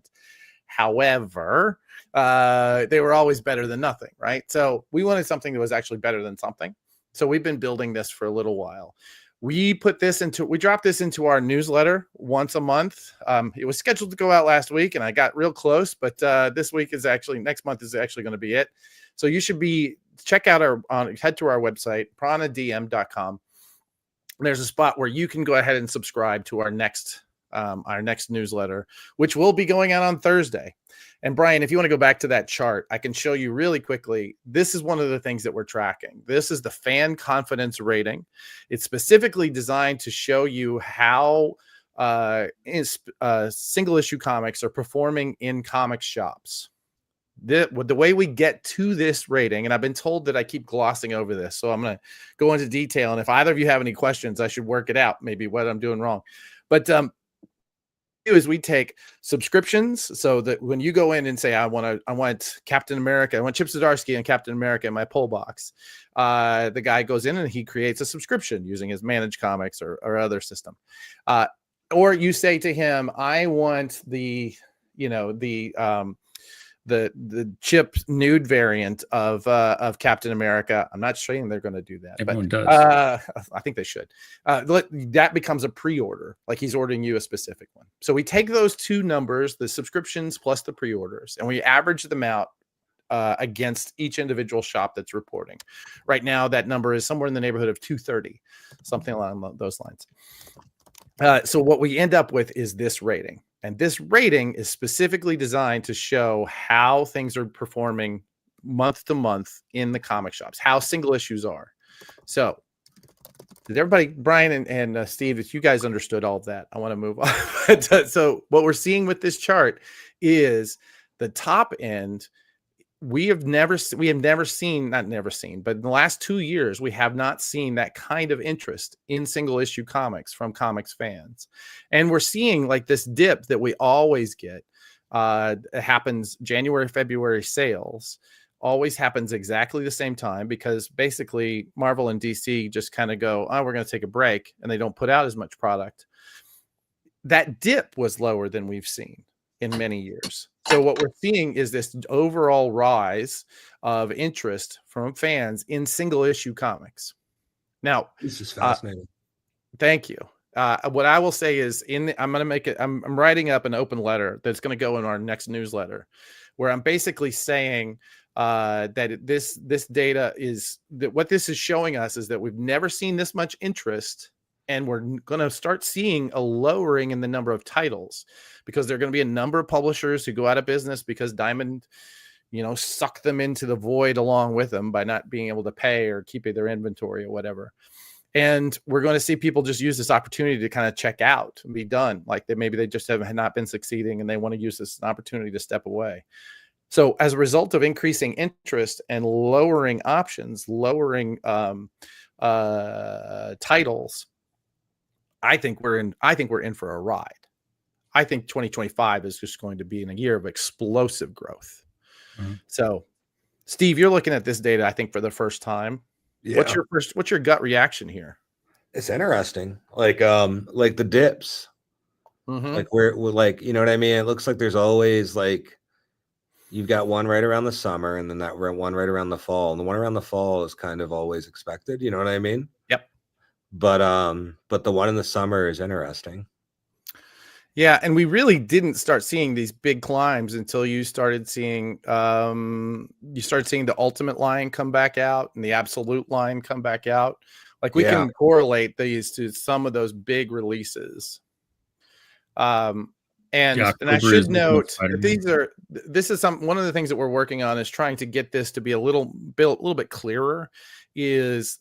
However, they were always better than nothing, right? So we wanted something that was actually better than something. So we've been building this for a little while. We dropped this into our newsletter once a month. It was scheduled to go out last week and I got real close, but next month is actually going to be it. So you should head to our website, pranadm.com. There's a spot where you can go ahead and subscribe to our next newsletter, which will be going out on Thursday. And Brian, if you want to go back to that chart, I can show you really quickly. This is one of the things that we're tracking. This is the fan confidence rating. It's specifically designed to show you how single issue comics are performing in comic shops. The way we get to this rating, and I've been told that I keep glossing over this, so I'm going to go into detail. And if either of you have any questions, I should work it out, maybe what I'm doing wrong. But is we take subscriptions, so that when you go in and say I want Captain America, I want Chip Zdarsky and Captain America in my pull box, the guy goes in and he creates a subscription using his Managed Comics or other system, or you say to him, I want the Chip nude variant of Captain America. I'm not saying they're going to do that. Everyone does. I think they should. That becomes a pre-order, like he's ordering you a specific one. So we take those two numbers, the subscriptions plus the pre-orders, and we average them out against each individual shop that's reporting. Right now, that number is somewhere in the neighborhood of 230, something along those lines. So what we end up with is this rating. And this rating is specifically designed to show how things are performing month to month in the comic shops, how single issues are. So did everybody, Brian and Steve, if you guys understood all of that, I want to move on. So what we're seeing with this chart is the top end. We have never seen, but in the last 2 years, we have not seen that kind of interest in single issue comics from comics fans. And we're seeing like this dip that we always get. It happens January, February sales always happens exactly the same time, because basically Marvel and DC just kind of go, oh, we're going to take a break, and they don't put out as much product. That dip was lower than we've seen in many years. So what we're seeing is this overall rise of interest from fans in single issue comics. Now, this is fascinating. Thank you. What I will say is, I'm writing up an open letter that's going to go in our next newsletter, where I'm basically saying that this data is that what this is showing us is that we've never seen this much interest. And we're going to start seeing a lowering in the number of titles, because there are going to be a number of publishers who go out of business because Diamond, suck them into the void along with them by not being able to pay or keeping their inventory or whatever. And we're going to see people just use this opportunity to kind of check out and be done. Like maybe they just have not been succeeding and they want to use this as an opportunity to step away. So as a result of increasing interest and lowering options, lowering titles, I think we're in for a ride. I think 2025 is just going to be in a year of explosive growth. So, Steve, you're looking at this data, I think, for the first time. Yeah. What's your gut reaction here? It's interesting. Like the dips. Like we're like, you know what I mean? It looks like there's always like you've got one right around the summer and then that one right around the fall. And the one around the fall is kind of always expected, you know what I mean? Yep. But the one in the summer is interesting. Yeah, and we really didn't start seeing these big climbs until you started seeing the ultimate line come back out and the absolute line come back out. Like we can correlate these to some of those big releases. And I should note that this is one of the things that we're working on is trying to get this to be a little bit clearer. Is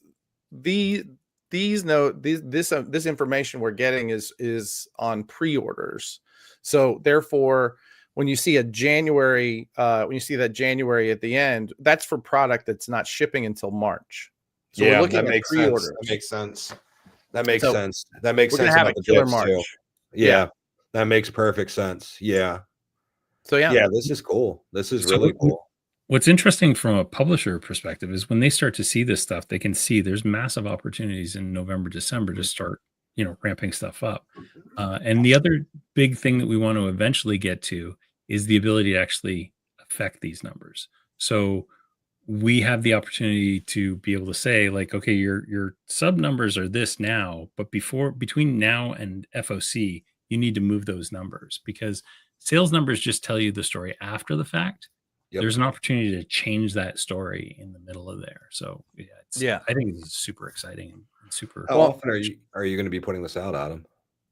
this information we're getting is on pre-orders. So therefore, when you see that January at the end, that's for product that's not shipping until March. So we're looking at pre-orders. That makes sense. That makes sense. That makes sense. We're gonna have a killer March too. Yeah, that makes perfect sense. Yeah. So yeah, this is cool. This is really cool. What's interesting from a publisher perspective is when they start to see this stuff, they can see there's massive opportunities in November, December to start, ramping stuff up. And the other big thing that we want to eventually get to is the ability to actually affect these numbers. So we have the opportunity to be able to say, like, okay, your sub numbers are this now, but between now and FOC, you need to move those numbers because sales numbers just tell you the story after the fact. Yep. There's an opportunity to change that story in the middle of there. So I think it's super exciting and super. How often are you going to be putting this out, Adam?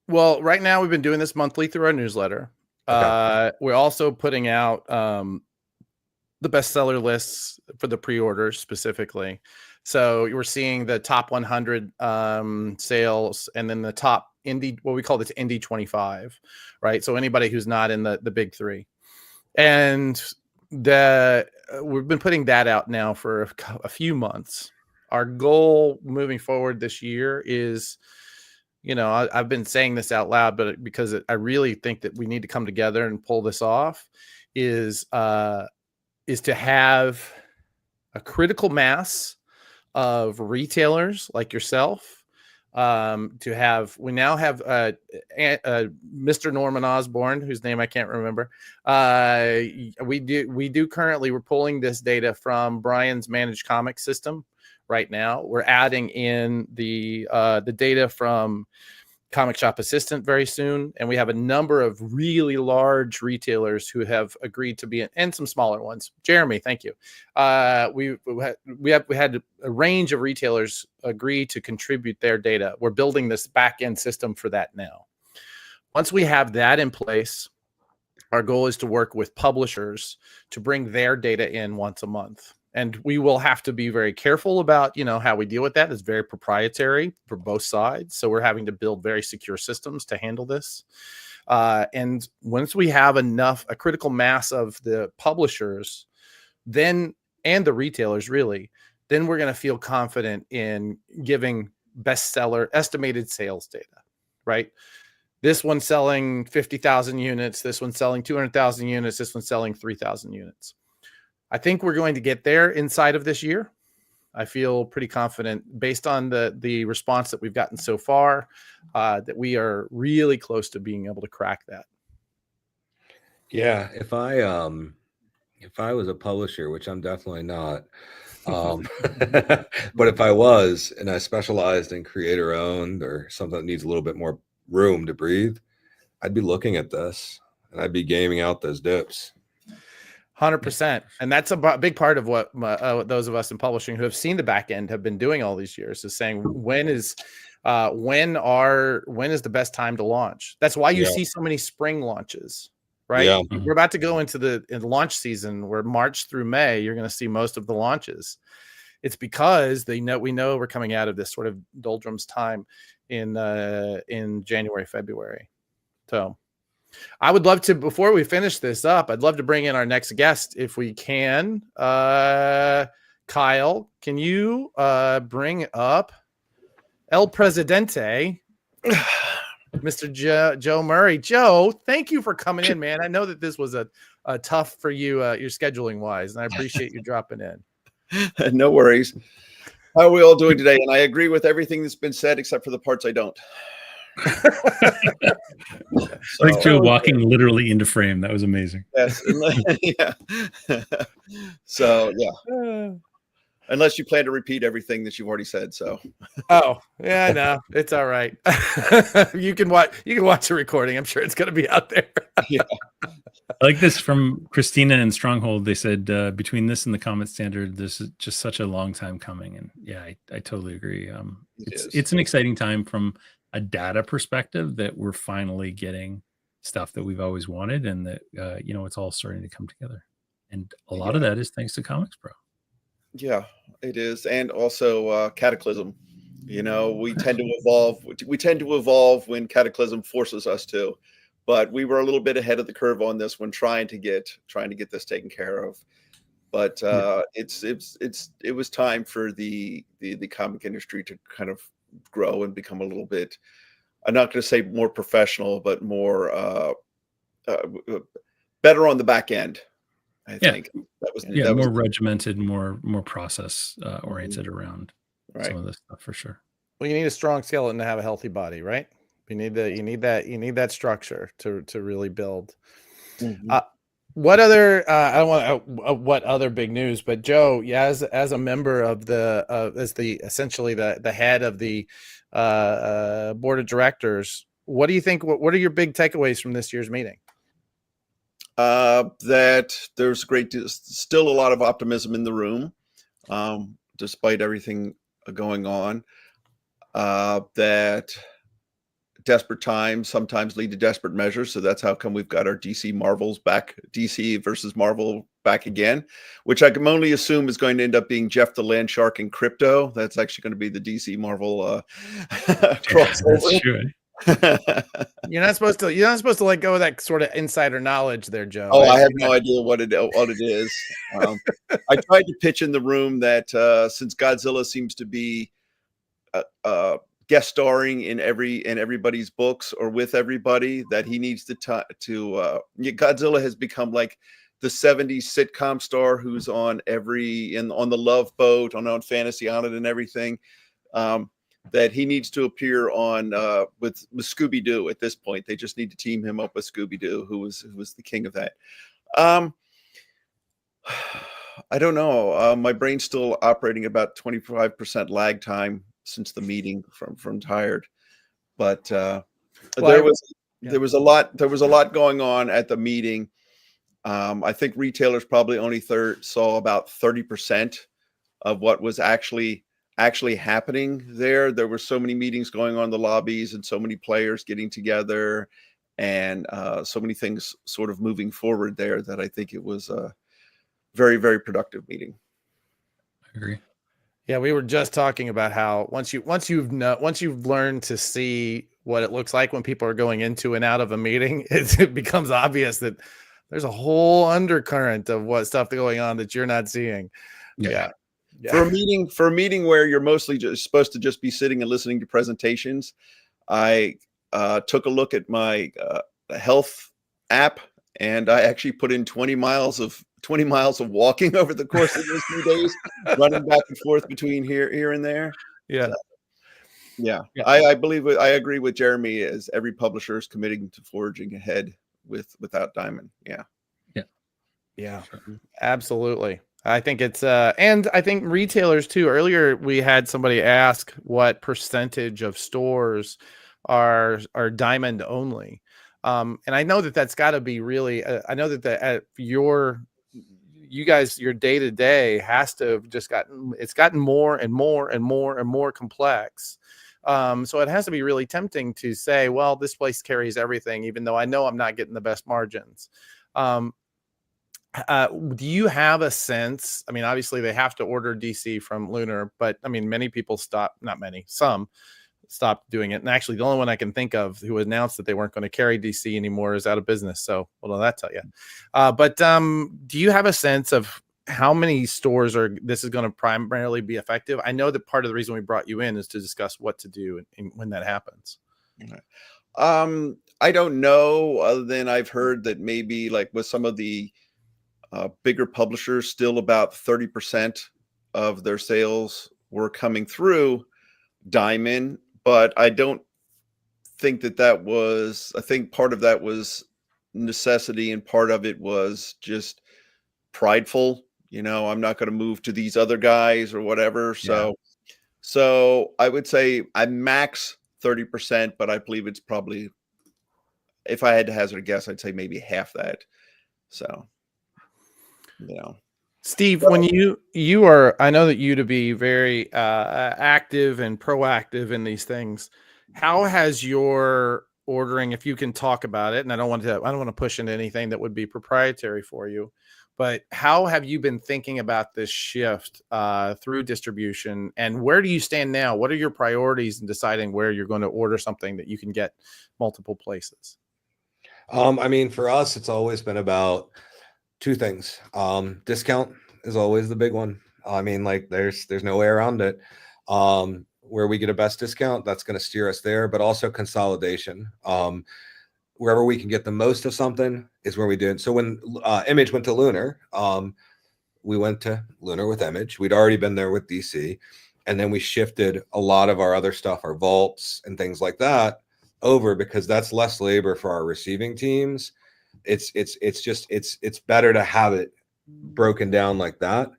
Well, right now we've been doing this monthly through our newsletter. Okay. We're also putting out the bestseller lists for the pre-orders specifically. So we're seeing the top 100 sales and then the top indie, what we call this indie 25, right? So anybody who's not in the big three. And we've been putting that out now for a few months. Our goal moving forward this year is, I've been saying this out loud, but because I really think that we need to come together and pull this off, is to have a critical mass of retailers like yourself. We now have Mr. Norman Osborne, whose name I can't remember. We're pulling this data from Brian's managed comics system right now. We're adding in the data from Comic Shop Assistant very soon, and we have a number of really large retailers who have agreed to be and some smaller ones. Jeremy, thank you. We had a range of retailers agree to contribute their data. We're building this back end system for that now. Once we have that in place, our goal is to work with publishers to bring their data in once a month. And we will have to be very careful about, how we deal with that. It's very proprietary for both sides. So we're having to build very secure systems to handle this. And once we have a critical mass of the publishers, and the retailers really, then we're going to feel confident in giving bestseller estimated sales data, right? This one's selling 50,000 units. This one's selling 200,000 units. This one's selling 3,000 units. I think we're going to get there inside of this year. I feel pretty confident based on the response that we've gotten so far, that we are really close to being able to crack that. Yeah, if I was a publisher, which I'm definitely not, but if I was and I specialized in creator owned or something that needs a little bit more room to breathe, I'd be looking at this and I'd be gaming out those dips. 100%. And that's a big part of what those of us in publishing who have seen the back end have been doing all these years, is saying when is the best time to launch. That's why you see so many spring launches, right? Yeah. We're about to go into the launch season where March through May, you're going to see most of the launches. It's because we know we're coming out of this sort of doldrums time in January, February. So I would love to, before we finish this up, I'd love to bring in our next guest if we can. Kyle, can you bring up El Presidente, Mr. Joe Murray? Joe, thank you for coming in, man. I know that this was a tough for you, your scheduling wise, and I appreciate you dropping in. No worries. How are we all doing today? And I agree with everything that's been said, except for the parts I don't. Like Joe walking literally into frame. That was amazing. Yes. Yeah. So, yeah. Unless you plan to repeat everything that you've already said. So. Oh, yeah, no, it's all right. You can watch a recording. I'm sure it's going to be out there. Yeah. I like this from Christina and Stronghold. They said between this and the Comet Standard, this is just such a long time coming. And yeah, I totally agree. It's an exciting time from a data perspective that we're finally getting stuff that we've always wanted, and that it's all starting to come together. And a lot of that is thanks to ComicsPro. Yeah, it is. And also Cataclysm. We tend to evolve. We tend to evolve when Cataclysm forces us to. But we were a little bit ahead of the curve on this one, trying to get this taken care of. But it was time for the comic industry to kind of grow and become a little bit, I'm not going to say more professional, but more better on the back end. I think that was more regimented, more process oriented around some of this stuff for sure. Well, you need a strong skeleton to have a healthy body, right? You need that structure to really build. Mm-hmm. What other I don't want what other big news, but Joe, as a member of as essentially the head of the board of directors, what do you think? What are your big takeaways from this year's meeting? That there's still a lot of optimism in the room, despite everything going on. That desperate times sometimes lead to desperate measures. So that's how come we've got our DC versus Marvel back again, which I can only assume is going to end up being Jeff the Land Shark and Crypto. That's actually going to be the DC Marvel crossover. That's true. You're not supposed to let go of that sort of insider knowledge there, Joe. Oh, I have no idea what it is. I tried to pitch in the room that since Godzilla seems to be guest starring in everybody's books or with everybody, that he needs to Godzilla has become like the 70s sitcom star who's on on the Love Boat, on Fantasy Island and everything. That he needs to appear on with Scooby-Doo at this point. They just need to team him up with Scooby-Doo, who was the king of that. I don't know. My brain's still operating about 25% lag time since the meeting from tired. But there was a lot going on at the meeting. I think retailers probably only saw about 30% of what was actually happening there. There were so many meetings going on in the lobbies and so many players getting together and so many things sort of moving forward there that I think it was a very, very productive meeting. I agree. Yeah, we were just talking about how once you've learned to see what it looks like when people are going into and out of a meeting, it becomes obvious that there's a whole undercurrent of what stuff going on that you're not seeing. Yeah. For a meeting where you're mostly just supposed to just be sitting and listening to presentations, I took a look at my health app, and I actually put in 20 miles of walking over the course of those 2 days, running back and forth between here and there. Yeah. So, yeah. I believe I agree with Jeremy, as every publisher is committing to forging ahead without Diamond. Yeah, absolutely. I think it's and I think retailers too. Earlier we had somebody ask what percentage of stores are Diamond only. And I know that's got to be really I know that your day to day has to have just gotten more and more and more and more complex. So it has to be really tempting to say, well, this place carries everything, even though I know I'm not getting the best margins. Do you have a sense? I mean, obviously they have to order DC from Lunar, but I mean, some stopped doing it. And actually, the only one I can think of who announced that they weren't going to carry DC anymore is out of business. So, well, that tell you. But do you have a sense of how many stores this is going to primarily be effective? I know that part of the reason we brought you in is to discuss what to do when that happens. I don't know, other than I've heard that maybe like with some of the bigger publishers, still about 30% of their sales were coming through Diamond, but I don't think that was, I think part of that was necessity and part of it was just prideful. I'm not going to move to these other guys or whatever. So I would say I max 30%, but I believe it's probably, if I had to hazard a guess, I'd say maybe half that. So, Steve, when you are, I know that you to be very active and proactive in these things. How has your ordering, if you can talk about it, and I don't want to push into anything that would be proprietary for you, but how have you been thinking about this shift through distribution, and where do you stand now? What are your priorities in deciding where you're going to order something that you can get multiple places? I mean, for us, it's always been about two things. Discount is always the big one. I mean, like there's no way around it. Where we get a best discount, that's going to steer us there, but also consolidation. Wherever we can get the most of something is where we do it. So when Image went to Lunar, we went to Lunar with Image. We'd already been there with DC. And then we shifted a lot of our other stuff, our vaults and things like that, over because that's less labor for our receiving teams. It's better to have it broken down like that.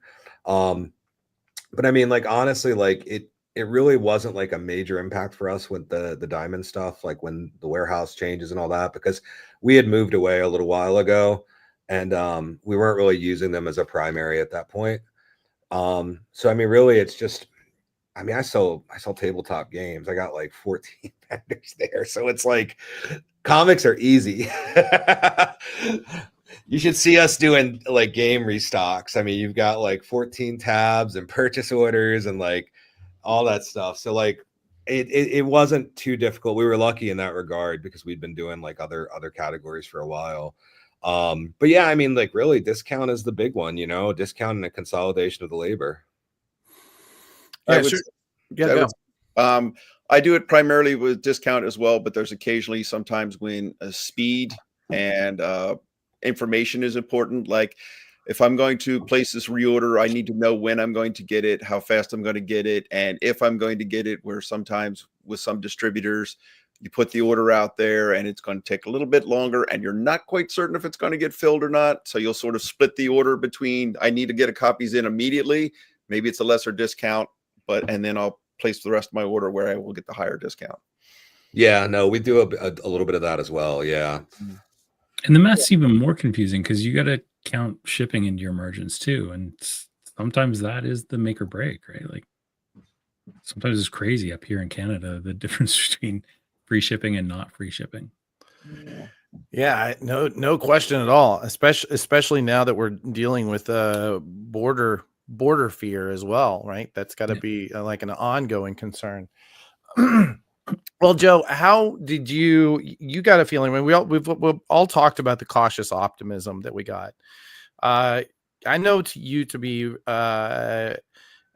But I mean, like, honestly, like it really wasn't like a major impact for us with the Diamond stuff, like when the warehouse changes and all that, because we had moved away a little while ago and we weren't really using them as a primary at that point. So I mean, really, it's just, I mean, I sell tabletop games. I got like 14 vendors there. So it's like comics are easy. You should see us doing like game restocks. I mean, you've got like 14 tabs and purchase orders and like all that stuff. So like it wasn't too difficult. We were lucky in that regard because we'd been doing like other categories for a while. But yeah, I mean, like really discount is the big one, discount and the consolidation of the labor. Yeah, sure. Yeah, I do it primarily with discount as well, but there's occasionally sometimes when speed and information is important. Like if I'm going to place this reorder, I need to know when I'm going to get it, how fast I'm going to get it, and if I'm going to get it, where sometimes with some distributors, you put the order out there and it's going to take a little bit longer and you're not quite certain if it's going to get filled or not. So you'll sort of split the order between, I need to get a copies in immediately. Maybe it's a lesser discount, and then I'll place the rest of my order where I will get the higher discount. Yeah, no, we do a little bit of that as well. Yeah. And the math's even more confusing because you got to count shipping into your margins too. And sometimes that is the make or break, right? Like sometimes it's crazy up here in Canada, the difference between free shipping and not free shipping. Yeah, no question at all. Especially now that we're dealing with border fear as well, right? That's got to be like an ongoing concern. Well, Joe, how did you got a feeling when we've all talked about the cautious optimism that we got? I know you to be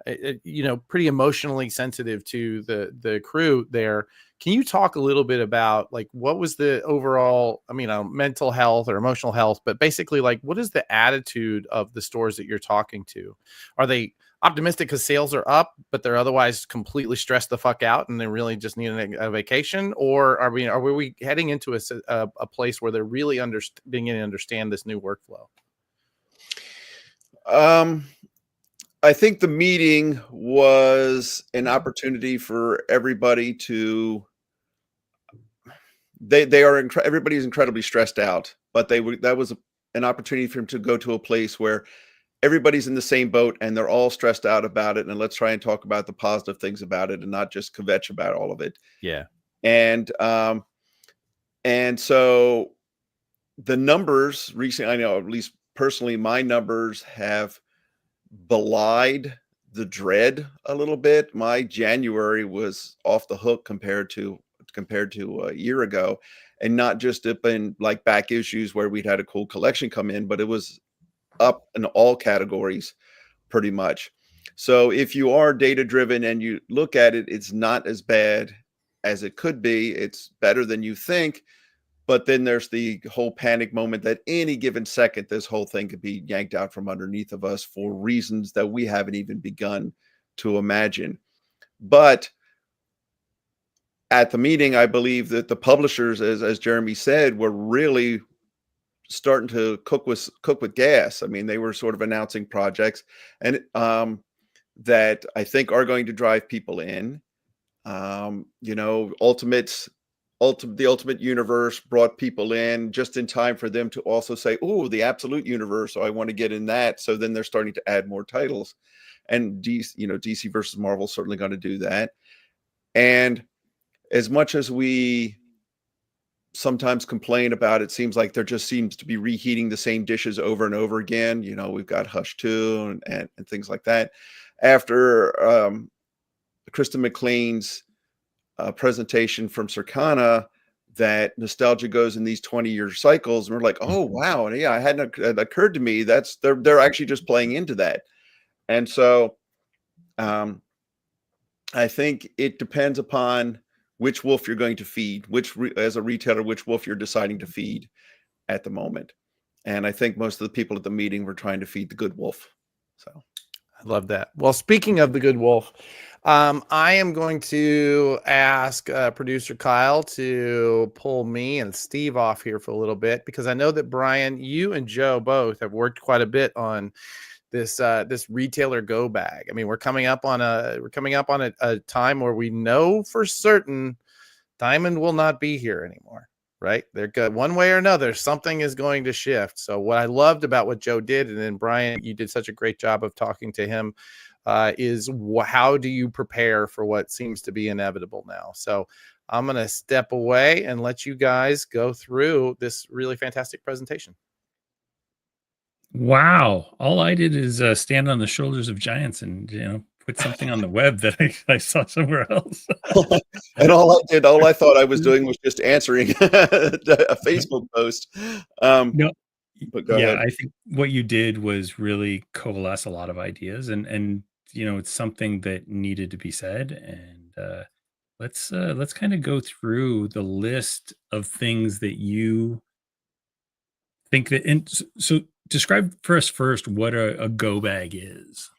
pretty emotionally sensitive to the crew there. Can you talk a little bit about like what was the overall, mental health or emotional health, but basically like what is the attitude of the stores that you're talking to? Are they optimistic because sales are up, but they're otherwise completely stressed the fuck out and they really just need a vacation? Or are we heading into a place where they're really beginning to understand this new workflow? I think the meeting was an opportunity for everybody to. Everybody's incredibly stressed out, but that was an opportunity for him to go to a place where everybody's in the same boat and they're all stressed out about it. And let's try and talk about the positive things about it and not just kvetch about all of it. Yeah. And so the numbers recently, I know, at least personally, my numbers have belied the dread a little bit. My January was off the hook compared to a year ago, and not just up in like back issues where we'd had a cool collection come in, but it was up in all categories pretty much. So if you are data driven and you look at it, it's not as bad as it could be. It's better than you think. But then there's the whole panic moment that any given second, this whole thing could be yanked out from underneath of us for reasons that we haven't even begun to imagine. But at the meeting, I believe that the publishers, as Jeremy said, were really starting to cook with gas. I mean, they were sort of announcing projects and that I think are going to drive people in. You know, the Ultimate Universe brought people in just in time for them to also say, oh, the Absolute Universe, so I want to get in that. So then they're starting to add more titles. And DC versus Marvel is certainly going to do that. And as much as we sometimes complain about it, seems like there just seems to be reheating the same dishes over and over again. You know, we've got Hush 2 and things like that. After Kristen McLean's presentation from Circana, that nostalgia goes in these 20-year cycles, and we're like, oh wow, yeah, it hadn't occurred to me that's they're actually just playing into that. And so I think it depends upon which wolf you're going to feed, as a retailer, which wolf you're deciding to feed at the moment. And I think most of the people at the meeting were trying to feed the good wolf. So I love that. Well, speaking of the good wolf, I am going to ask producer Kyle to pull me and Steve off here for a little bit, because I know that Brian, you and Joe both have worked quite a bit on this retailer go bag. I mean, we're coming up on a time where we know for certain Diamond will not be here anymore, right? They're good one way or another. Something is going to shift. So what I loved about what Joe did, and then Brian, you did such a great job of talking to him, is how do you prepare for what seems to be inevitable now? So I'm going to step away and let you guys go through this really fantastic presentation. Wow. All I did is stand on the shoulders of giants and, put something on the web that I saw somewhere else. And all I thought I was doing was just answering a Facebook post. No, but go ahead. I think what you did was really coalesce a lot of ideas, and it's something that needed to be said. And let's kind of go through the list of things that you think that. And so, describe for us first what a go bag is.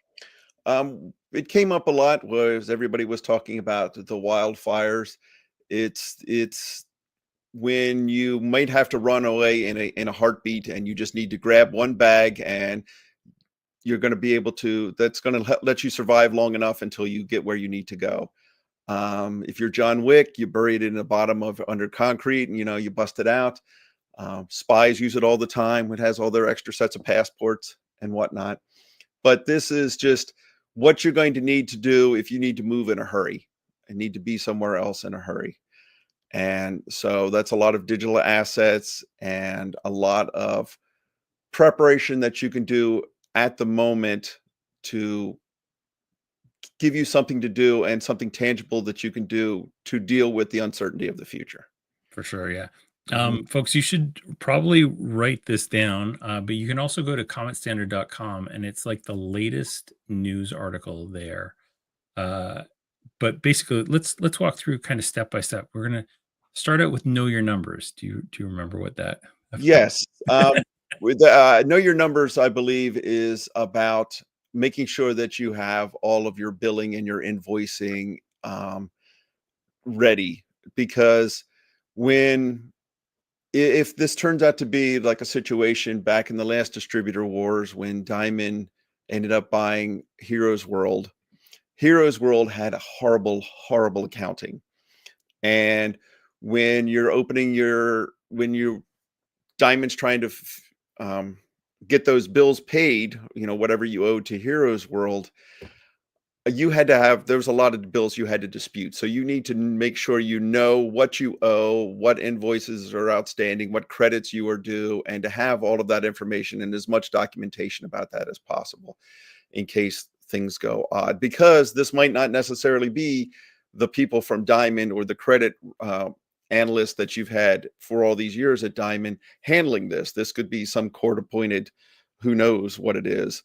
It came up a lot was everybody was talking about the wildfires. It's when you might have to run away in a heartbeat, and you just need to grab one bag, and you're going to be able to. That's going to let you survive long enough until you get where you need to go. If you're John Wick, you bury it in the bottom of under concrete, and you bust it out. Spies use it all the time. It has all their extra sets of passports and whatnot. But this is just what you're going to need to do if you need to move in a hurry and need to be somewhere else in a hurry. And so that's a lot of digital assets and a lot of preparation that you can do at the moment to give you something to do and something tangible that you can do to deal with the uncertainty of the future. For sure, yeah. Folks, you should probably write this down, but you can also go to commentstandard.com, and it's like the latest news article there. But basically, let's walk through kind of step by step. We're gonna start out with know your numbers. Do you remember what that? Yes. With know your numbers, I believe, is about making sure that you have all of your billing and your invoicing ready, because if this turns out to be like a situation back in the last distributor wars when Diamond ended up buying Heroes World had a horrible accounting. And when you're Diamond's trying to get those bills paid, whatever you owe to Heroes World, there was a lot of bills you had to dispute. So you need to make sure you know what you owe, what invoices are outstanding, what credits you are due, and to have all of that information and as much documentation about that as possible in case things go odd, because this might not necessarily be the people from Diamond or the credit analysts that you've had for all these years at Diamond handling this. This could be some court appointed, who knows what it is,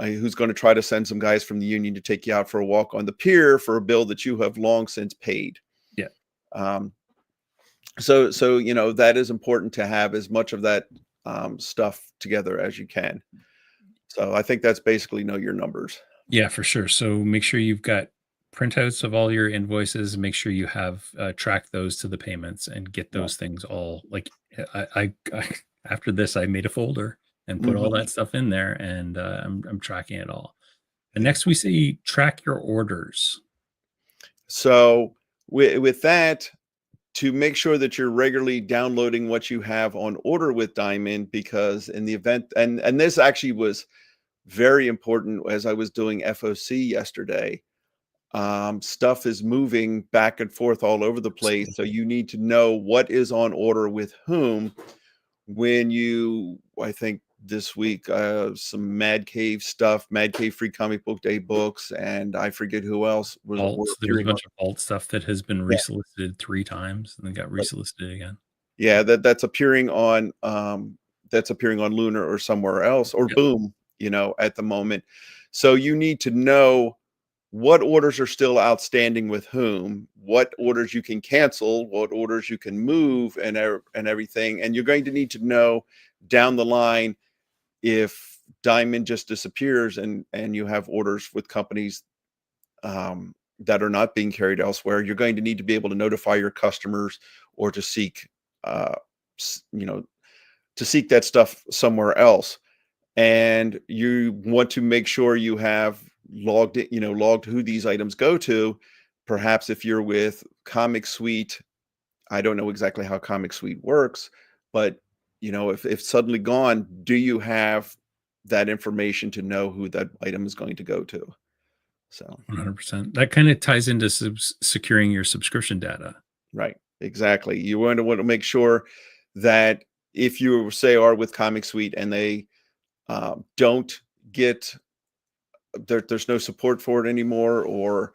who's going to try to send some guys from the union to take you out for a walk on the pier for a bill that you have long since paid. Yeah. So that is important to have as much of that stuff together as you can. So I think that's basically know your numbers. Yeah, for sure. So make sure you've got printouts of all your invoices. Make sure you have tracked those to the payments and get those things all, like I after this, I made a folder and put all that stuff in there, and I'm tracking it all. And next we see track your orders. So with that, to make sure that you're regularly downloading what you have on order with Diamond, because in the event, and this actually was very important as I was doing FOC yesterday, stuff is moving back and forth all over the place. So you need to know what is on order with whom. When you, I think this week, some Mad Cave stuff, Mad Cave Free Comic Book Day books, and I forget who else was. There's a bunch of alt stuff that has been resolicited 3 times and then got resolicited again. Yeah, that's appearing on Lunar or somewhere else, or Boom, at the moment. So you need to know what orders are still outstanding with whom, what orders you can cancel, what orders you can move, and everything. And you're going to need to know down the line if Diamond just disappears and you have orders with companies that are not being carried elsewhere. You're going to need to be able to notify your customers, or to seek that stuff somewhere else. And you want to make sure you have logged who these items go to. Perhaps if you're with Comic Suite, I don't know exactly how Comic Suite works, but if suddenly gone, do you have that information to know who that item is going to go to? So 100%. That kind of ties into securing your subscription data. Right. Exactly. You want to make sure that if you are with Comic Suite and they don't get there's no support for it anymore, or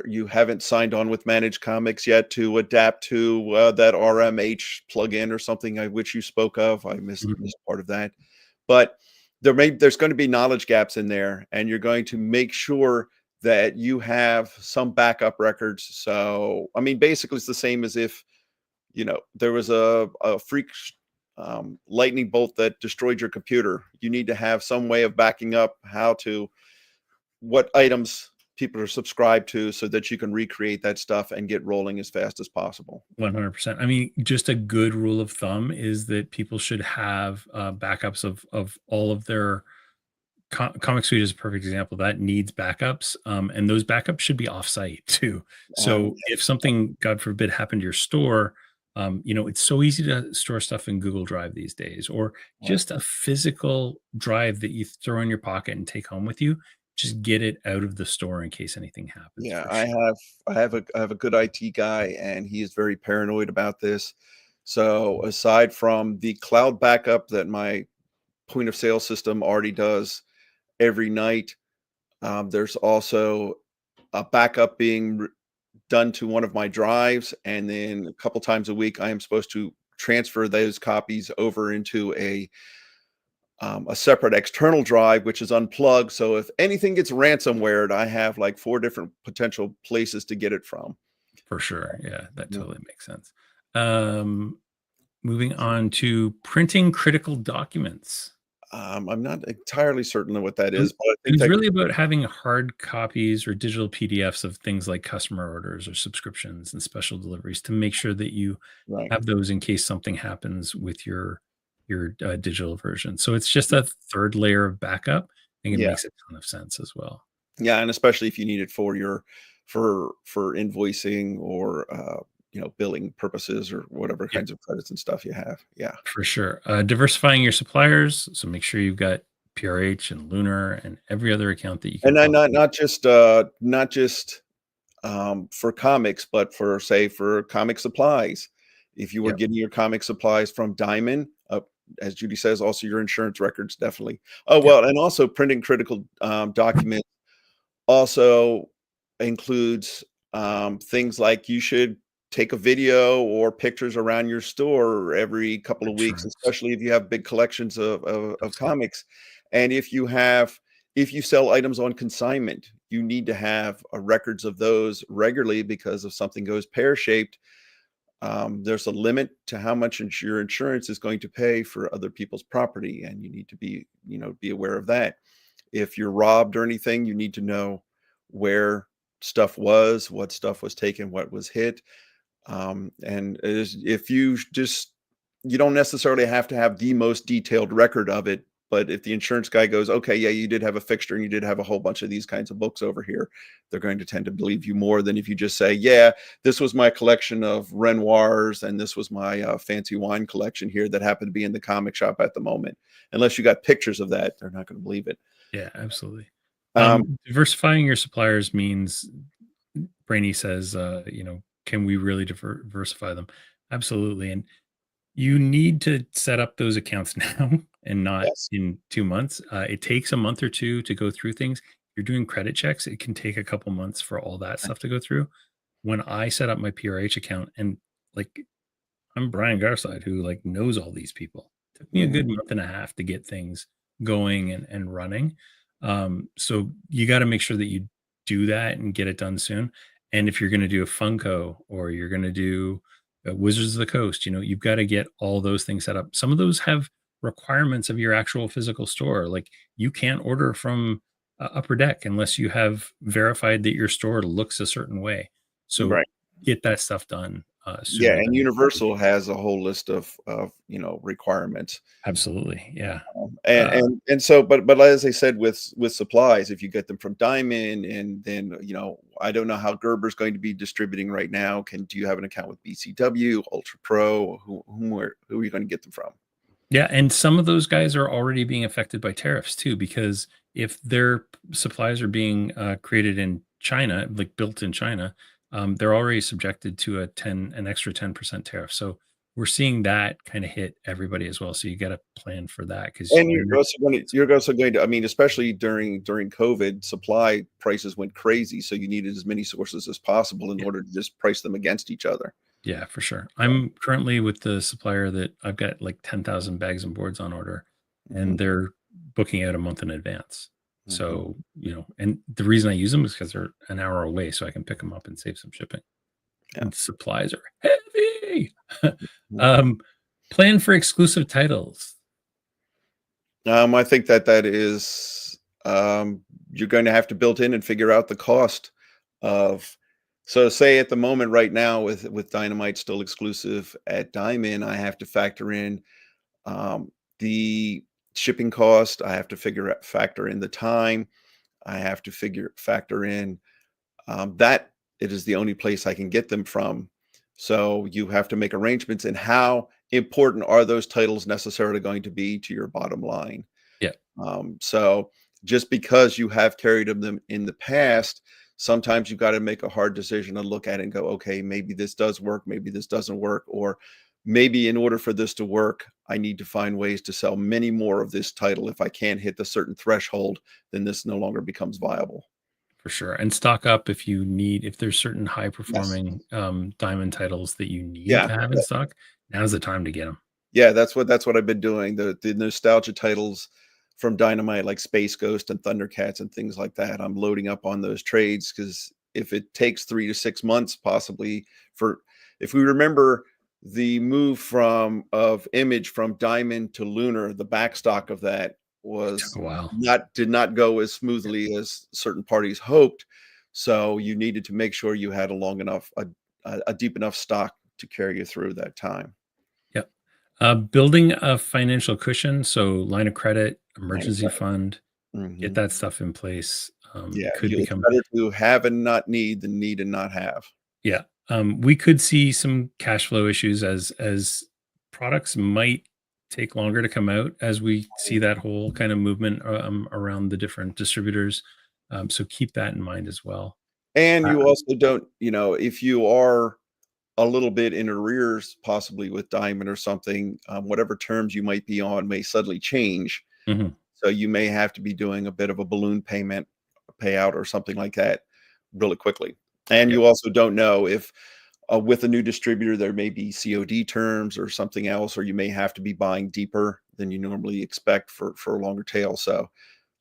you haven't signed on with Managed Comics yet to adapt to that RMH plugin or something which you spoke of. I missed part of that, but there's going to be knowledge gaps in there, and you're going to make sure that you have some backup records. So I mean, basically it's the same as if there was a freak lightning bolt that destroyed your computer. You need to have some way of backing up what items people are subscribed to, so that you can recreate that stuff and get rolling as fast as possible. 100%. I mean, just a good rule of thumb is that people should have backups of all of their Comic Suite is a perfect example that needs backups, and those backups should be offsite too. So if something, God forbid, happened to your store, it's so easy to store stuff in Google Drive these days, or just a physical drive that you throw in your pocket and take home with you. Just get it out of the store in case anything happens. Yeah, I have a good IT guy, and he is very paranoid about this. So aside from the cloud backup that my point of sale system already does every night, there's also a backup being done to one of my drives, and then a couple times a week I am supposed to transfer those copies over into a separate external drive, which is unplugged. So if anything gets ransomwared, I have like 4 different potential places to get it from. For sure. Yeah, that totally makes sense. Moving on to printing critical documents. I'm not entirely certain of what that is, but I think it's really about having hard copies or digital PDFs of things like customer orders or subscriptions and special deliveries, to make sure that you have those in case something happens with your digital version. So it's just a third layer of backup. I think it makes a ton of sense as well. Yeah, and especially if you need it for invoicing or billing purposes, or whatever kinds of credits and stuff you have. Yeah, for sure. Diversifying your suppliers, so make sure you've got PRH and Lunar and every other account that you can. And not just for comics, but for comic supplies. If you were getting your comic supplies from Diamond, as Judy says, also your insurance records, definitely. Oh, well, and also printing critical documents also includes things like you should take a video or pictures around your store every couple of weeks, Insurance. especially if you have big collections of comics. And if you sell items on consignment, you need to have records of those regularly, because if something goes pear-shaped, there's a limit to how much your insurance is going to pay for other people's property, and you need to be aware of that. If you're robbed or anything, you need to know where stuff was, what stuff was taken, what was hit. And if you don't necessarily have to have the most detailed record of it, but if the insurance guy goes, okay, yeah, you did have a fixture and you did have a whole bunch of these kinds of books over here, they're going to tend to believe you more than if you just say, yeah, this was my collection of Renoirs and this was my fancy wine collection here that happened to be in the comic shop at the moment. Unless you got pictures of that, they're not going to believe it. Yeah, absolutely. Diversifying your suppliers means, Brainy says, can we really diversify them? Absolutely. And you need to set up those accounts now and not in 2 months. It takes a month or two to go through things. You're doing credit checks. It can take a couple months for all that stuff to go through. When I set up my PRH account, and like, I'm Brian Garside, who like knows all these people. It took me a good month and a half to get things going and running. So you got to make sure that you do that and get it done soon. And if you're going to do a Funko or you're going to do Wizards of the Coast, you've got to get all those things set up. Some of those have requirements of your actual physical store. Like, you can't order from Upper Deck unless you have verified that your store looks a certain way. So get that stuff done. Yeah, and Universal has a whole list of requirements. Absolutely, yeah. And so, but as I said, with supplies, if you get them from Diamond, and then I don't know how Gerber's going to be distributing right now. Do you have an account with BCW, Ultra Pro? Who are you going to get them from? Yeah, and some of those guys are already being affected by tariffs too, because if their supplies are being created in China, like built in China, they're already subjected to an extra 10% tariff. So we're seeing that kind of hit everybody as well. So you got to plan for that, because you're also going to, I mean, especially during COVID, supply prices went crazy. So you needed as many sources as possible in order to just price them against each other. Yeah, for sure. I'm currently with the supplier that I've got like 10,000 bags and boards on order, and they're booking out a month in advance. So, and the reason I use them is because they're an hour away, so I can pick them up and save some shipping. And supplies are heavy. Plan for exclusive titles. I think that is you're going to have to build in and figure out the cost of. So say at the moment right now with Dynamite still exclusive at Diamond, I have to factor in the shipping cost. I have to factor in the time. I have to factor in that it is the only place I can get them from. So you have to make arrangements in how important are those titles necessarily going to be to your bottom line. Yeah. So just because you have carried them in the past, sometimes you've got to make a hard decision and look at it and go, okay, maybe this does work, maybe this doesn't work, or maybe in order for this to work, I need to find ways to sell many more of this title. If I can't hit the certain threshold, then this no longer becomes viable. For sure. And stock up if there's certain high performing Diamond titles that you need to have in stock. Now's the time to get them. Yeah, that's what I've been doing. The nostalgia titles from Dynamite, like Space Ghost and Thundercats and things like that, I'm loading up on those trades, because if it takes 3 to 6 months, possibly, if we remember the move of Image from Diamond to Lunar, the backstock of that was did not go as smoothly as certain parties hoped. So you needed to make sure you had a deep enough stock to carry you through that time. Yep. Building a financial cushion, so line of credit, emergency fund, get that stuff in place. Could become better to have and not need than need and not have. Yeah. We could see some cash flow issues as products might take longer to come out, as we see that whole kind of movement around the different distributors. So keep that in mind as well. And you also don't, if you are a little bit in arrears, possibly with Diamond or something, whatever terms you might be on may suddenly change. So you may have to be doing a bit of a balloon payout or something like that really quickly. And you also don't know if with a new distributor, there may be COD terms or something else, or you may have to be buying deeper than you normally expect for a longer tail. So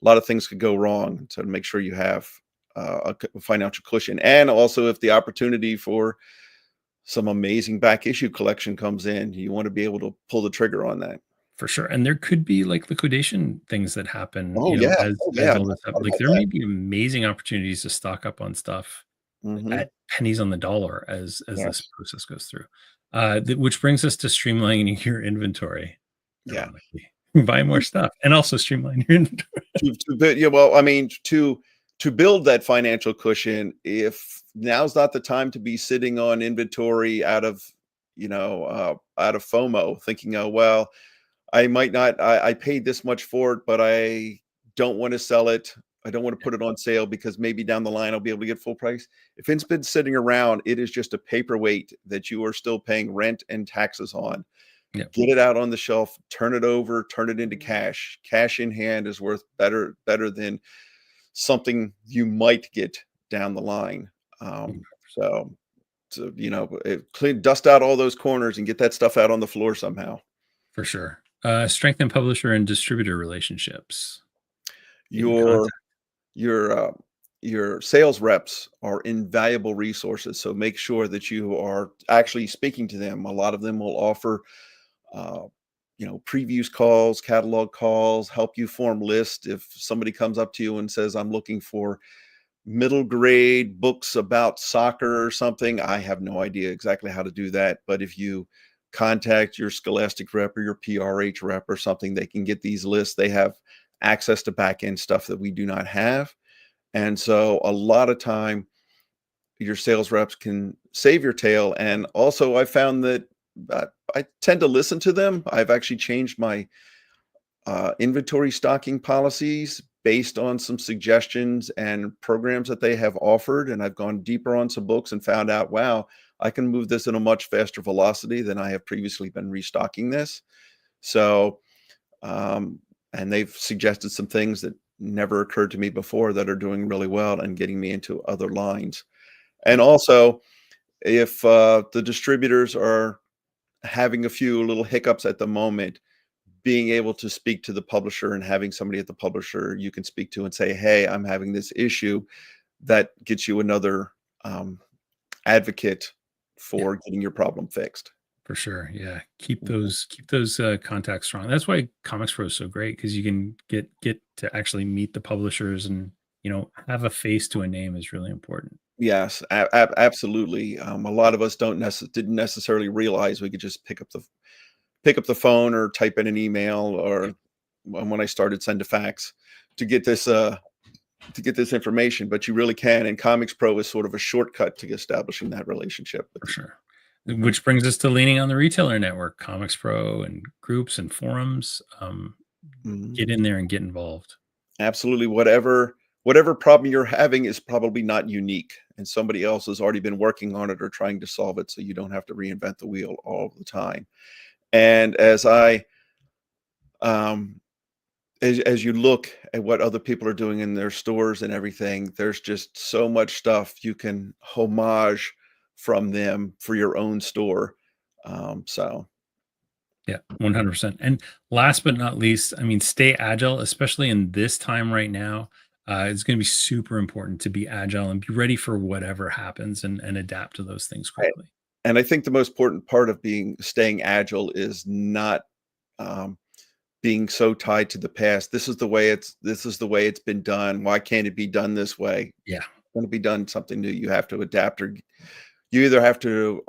a lot of things could go wrong. So to make sure you have a financial cushion. And also if the opportunity for some amazing back issue collection comes in, you want to be able to pull the trigger on that. For sure. And there could be like liquidation things that happen, Oh, you know, yeah. as all this happens. Like there may be amazing opportunities to stock up on stuff at pennies on the dollar as this process goes through. Which brings us to streamlining your inventory. Yeah. Buy more stuff and also streamline your inventory. Well, I mean, to build that financial cushion, if now's not the time to be sitting on inventory out of FOMO, thinking, oh, well, I might not, I paid this much for it, but I don't want to sell it. I don't want to put it on sale because maybe down the line I'll be able to get full price. If it's been sitting around, it is just a paperweight that you are still paying rent and taxes on. Get it out on the shelf, turn it over, turn it into cash. Cash in hand is worth better than something you might get down the line. So dust out all those corners and get that stuff out on the floor somehow. For sure. Strengthen publisher and distributor relationships. Your sales reps are invaluable resources. So make sure that you are actually speaking to them. A lot of them will offer, previews calls, catalog calls, help you form lists. If somebody comes up to you and says, I'm looking for middle grade books about soccer or something, I have no idea exactly how to do that. But if you contact your Scholastic rep or your PRH rep or something, they can get these lists. They have access to back end stuff that we do not have. And so a lot of time your sales reps can save your tail. And also I found that I tend to listen to them. I've actually changed my inventory stocking policies based on some suggestions and programs that they have offered. And I've gone deeper on some books and found out, wow, I can move this in a much faster velocity than I have previously been restocking this. So, and they've suggested some things that never occurred to me before that are doing really well and getting me into other lines. And also, if the distributors are having a few little hiccups at the moment, being able to speak to the publisher and having somebody at the publisher you can speak to and say, hey, I'm having this issue, that gets you another advocate for getting your problem fixed. For sure. Yeah. Keep those contacts strong. That's why ComicsPro is so great, because you can get to actually meet the publishers and, have a face to a name is really important. Yes, absolutely. A lot of us didn't necessarily realize we could just pick up the phone or type in an email, or when I started, send a fax to get this information. But you really can, and ComicsPro is sort of a shortcut to establishing that relationship. For sure. Which brings us to leaning on the retailer network, ComicsPro and groups and forums. Get in there and get involved. Absolutely. Whatever problem you're having is probably not unique, and somebody else has already been working on it or trying to solve it, so you don't have to reinvent the wheel all the time. And as you look at what other people are doing in their stores and everything, there's just so much stuff you can homage from them for your own store. Yeah, 100%. And last but not least, stay agile, especially in this time right now. It's going to be super important to be agile and be ready for whatever happens and adapt to those things quickly. And I think the most important part of staying agile is not being so tied to the past. This is the way it's been done. Why can't it be done this way? Yeah, it's going to be done something new. You have to adapt, or you either have to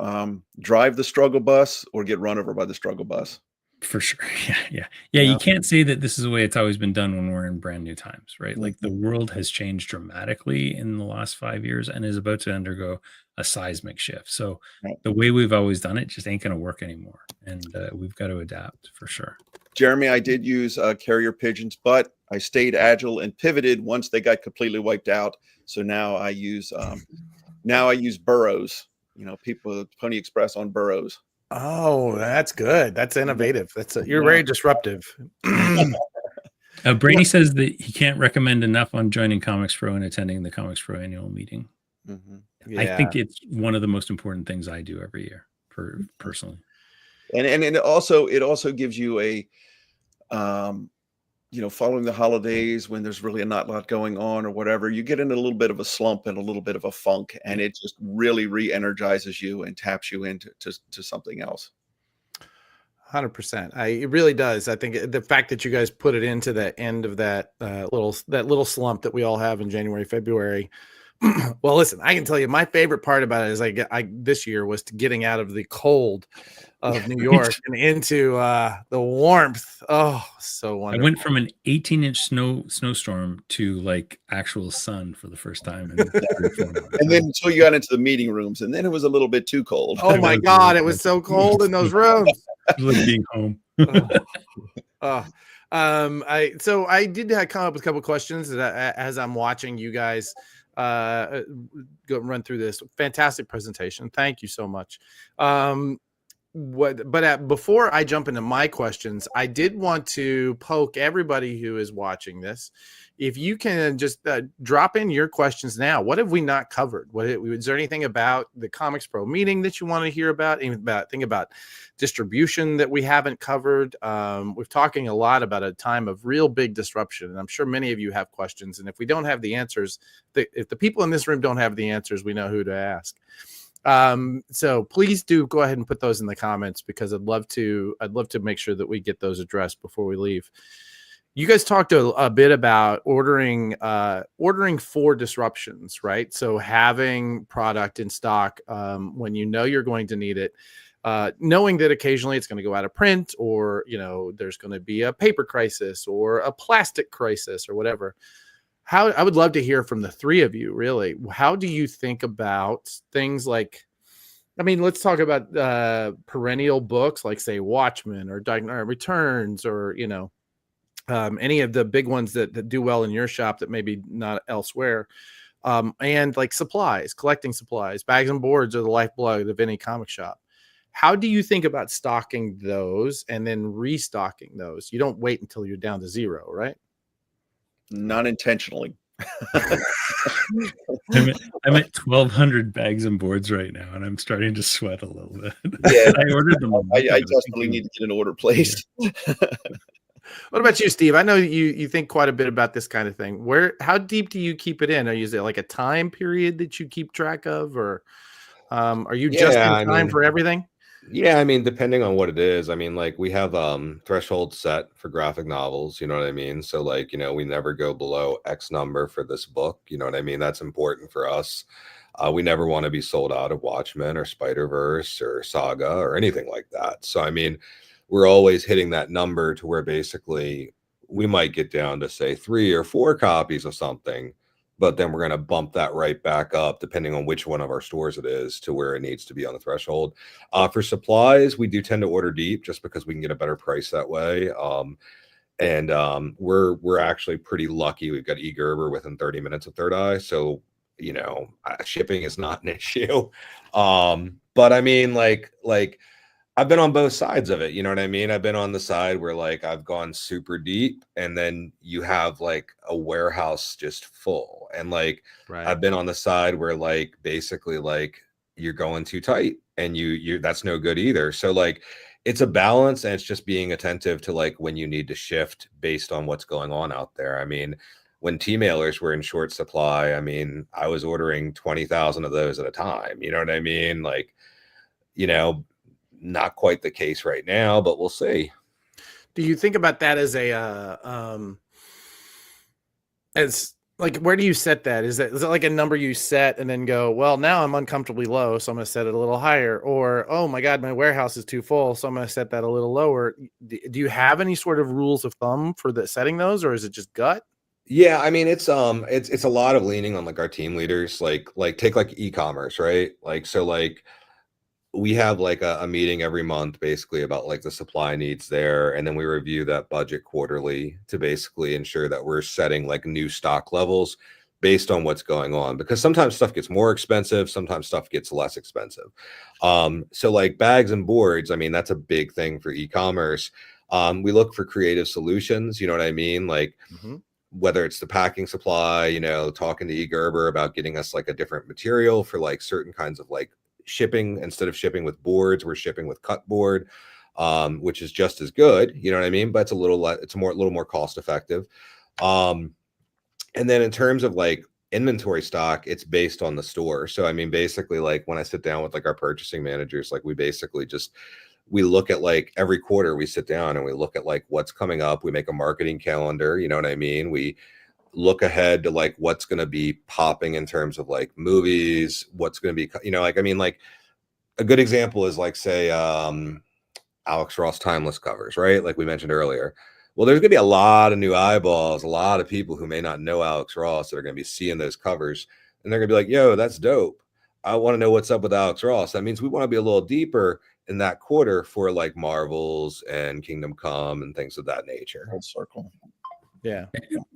drive the struggle bus or get run over by the struggle bus. For sure. Yeah. You can't say that this is the way it's always been done when we're in brand new times, right? Like the world has changed dramatically in the last 5 years and is about to undergo a seismic shift. So the way we've always done it just ain't going to work anymore. And we've got to adapt for sure. Jeremy, I did use carrier pigeons, but I stayed agile and pivoted once they got completely wiped out. So now I use burrows. people Pony Express on burros. Oh, that's good. That's innovative. You're very disruptive. Brady says that he can't recommend enough on joining ComicsPro and attending the ComicsPro annual meeting. Yeah. I think it's one of the most important things I do every year, personally. And it also gives you a, following the holidays when there's really not a lot going on or whatever, you get in a little bit of a slump and a little bit of a funk, and it just really re-energizes you and taps you into something else. 100%. It really does. I think the fact that you guys put it into the end of that little slump that we all have in January, February. Well, listen, I can tell you my favorite part about it is this year was getting out of the cold of New York and into the warmth. Oh, so wonderful. I went from an 18-inch snowstorm to like actual sun for the first time. And then until you got into the meeting rooms, and then it was a little bit too cold. Oh my God, it was so cold in those rooms. It was like being home. I did come up with a couple of questions that as I'm watching you guys go run through this fantastic presentation. Thank you so much. Before I jump into my questions, I did want to poke everybody who is watching this. If you can just drop in your questions now. What have we not covered? Is there anything about the ComicsPro meeting that you want to hear about? Think about distribution that we haven't covered. We're talking a lot about a time of real big disruption, and I'm sure many of you have questions. And if we don't have the answers, if the people in this room don't have the answers, we know who to ask. So please do go ahead and put those in the comments, because I'd love to make sure that we get those addressed before we leave. You guys talked a bit about ordering for disruptions, right? So having product in stock when you know you're going to need it, knowing that occasionally it's going to go out of print, or there's going to be a paper crisis or a plastic crisis or whatever. I would love to hear from the three of you, really. How do you think about things like, let's talk about perennial books like, say, Watchmen or Returns, or any of the big ones that do well in your shop that maybe not elsewhere, and like collecting supplies. Bags and boards are the lifeblood of any comic shop. How do you think about stocking those and then restocking those? You don't wait until you're down to zero, right? Not intentionally. I'm at 1,200 bags and boards right now, and I'm starting to sweat a little bit. Yeah, I ordered them. I definitely need to get an order placed. Yeah. What about you, Steve? I know you think quite a bit about this kind of thing. How deep do you keep it in? Is it like a time period that you keep track of, or are you just in time for everything? Yeah, depending on what it is. Like we have threshold set for graphic novels, you know what I mean? So like, we never go below X number for this book, you know what I mean? That's important for us. We never want to be sold out of Watchmen or Spider-Verse or Saga or anything like that. So we're always hitting that number to where basically we might get down to say 3 or 4 copies of something, but then we're going to bump that right back up depending on which one of our stores it is to where it needs to be on the threshold. For supplies, we do tend to order deep just because we can get a better price that way. We're actually pretty lucky. We've got eGerber within 30 minutes of Third Eye. So, shipping is not an issue. But like I've been on both sides of it. You know what I mean? I've been on the side where like I've gone super deep, and then you have like a warehouse just full. And like, right. I've been on the side where like basically like you're going too tight, and you that's no good either. So like it's a balance, and it's just being attentive to like when you need to shift based on what's going on out there. When T-mailers were in short supply, I was ordering 20,000 of those at a time. You know what I mean? Like, not quite the case right now, but we'll see. Do you think about that as where do you set that? Is it like a number you set and then go, well, now I'm uncomfortably low, so I'm going to set it a little higher? Or, oh my God, my warehouse is too full, so I'm going to set that a little lower. Do you have any sort of rules of thumb for setting those, or is it just gut? Yeah, it's a lot of leaning on like our team leaders, like take like e-commerce, right? Like, so like we have like a meeting every month basically about like the supply needs there, and then we review that budget quarterly to basically ensure that we're setting like new stock levels based on what's going on, because sometimes stuff gets more expensive, sometimes stuff gets less expensive. So like bags and boards, I mean, that's a big thing for e-commerce. We look for creative solutions, you know what I mean? Like whether it's the packing supply, you know, talking to eGerber about getting us like a different material for like certain kinds of like shipping. Instead of shipping with boards, we're shipping with cut board, which is just as good, you know what I mean? But it's a little more cost effective. And then in terms of like inventory stock, it's based on the store. So I mean, basically, like when I sit down with like our purchasing managers, like we basically we look at like every quarter we sit down and we look at like what's coming up. We make a marketing calendar, you know what I mean? We look ahead to like what's going to be popping in terms of like movies, what's going to be, you know, like, I mean, like a good example is like, say, Alex Ross Timeless covers, right? Like we mentioned earlier. Well, there's going to be a lot of new eyeballs, a lot of people who may not know Alex Ross that are going to be seeing those covers. And they're going to be like, yo, that's dope. I want to know what's up with Alex Ross. That means we want to be a little deeper in that quarter for like Marvels and Kingdom Come and things of that nature. Full circle. Yeah.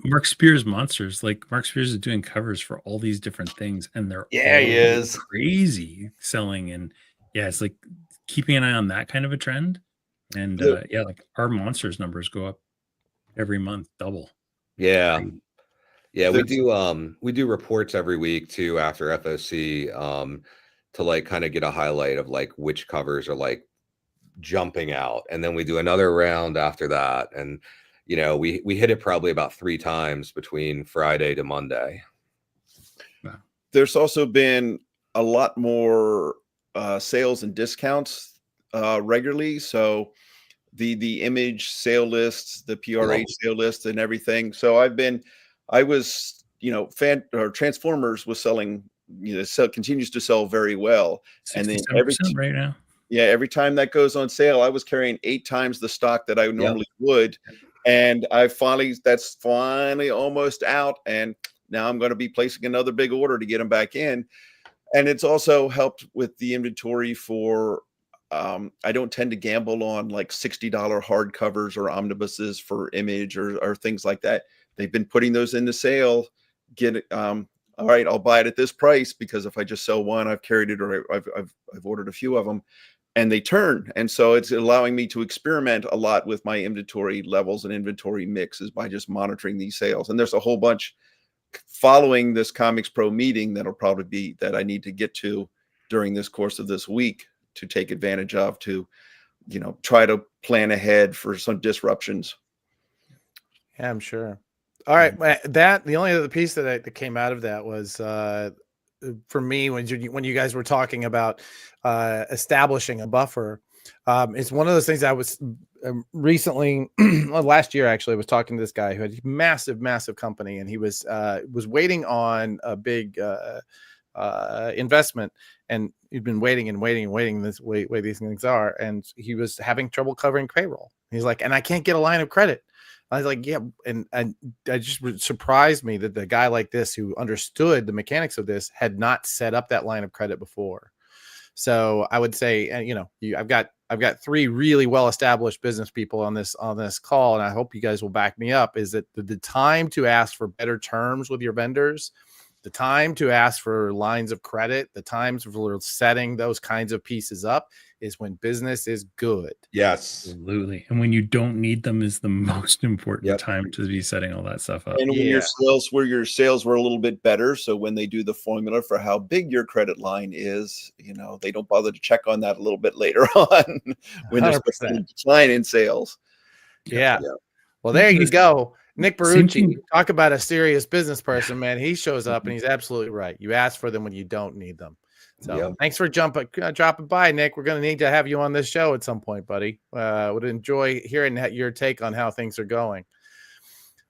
Mark Spears Monsters. Like Mark Spears is doing covers for all these different things, and they're Yeah, all he is crazy selling. And yeah, it's like keeping an eye on that kind of a trend. And yeah, like our Monsters numbers go up every month, double. Yeah. Yeah, we do reports every week too after FOC to like kind of get a highlight of like which covers are like jumping out, and then we do another round after that, and you know we hit it probably about 3 times between Friday to Monday. There's also been a lot more sales and discounts regularly, so the image sale lists, the PRH sale list, and everything. So I was, you know, Transformers was selling, you know, continues to sell very well. And then right now. Yeah, every time that goes on sale, I was carrying 8 times the stock that I normally would. And that's finally almost out. And now I'm going to be placing another big order to get them back in. And it's also helped with the inventory for, I don't tend to gamble on like $60 hardcovers or omnibuses for image or things like that. They've been putting those into sale. Get it. All right, I'll buy it at this price, because if I just sell one, I've carried it, or I've ordered a few of them, and they turn. And so it's allowing me to experiment a lot with my inventory levels and inventory mixes by just monitoring these sales. And there's a whole bunch following this ComicsPro meeting that I need to get to during this course of this week to take advantage of, to, you know, try to plan ahead for some disruptions. Yeah, I'm sure. All right, the only other piece that came out of that was for me when you guys were talking about establishing a buffer. It's one of those things I was recently last year actually. I was talking to this guy who had a massive company, and he was waiting on a big investment, and he'd been waiting this way these things are, and he was having trouble covering payroll. He's like, and I can't get a line of credit. I was like, yeah, and it just surprised me that the guy like this, who understood the mechanics of this, had not set up that line of credit before. So I would say, and you know, I've got 3 really well-established business people on this call, and I hope you guys will back me up. Is that the time to ask for better terms with your vendors, the time to ask for lines of credit, the times for setting those kinds of pieces up is when business is good. Yes, absolutely. And when you don't need them is the most important time to be setting all that stuff up. And when your sales were a little bit better, so when they do the formula for how big your credit line is, you know, they don't bother to check on that a little bit later on when there's a decline in sales. Yeah. Well, there you go. Nick Barucci, talk about a serious business person, man. He shows up and he's absolutely right. You ask for them when you don't need them. So thanks for dropping by, Nick. We're going to need to have you on this show at some point, buddy. Would enjoy hearing your take on how things are going.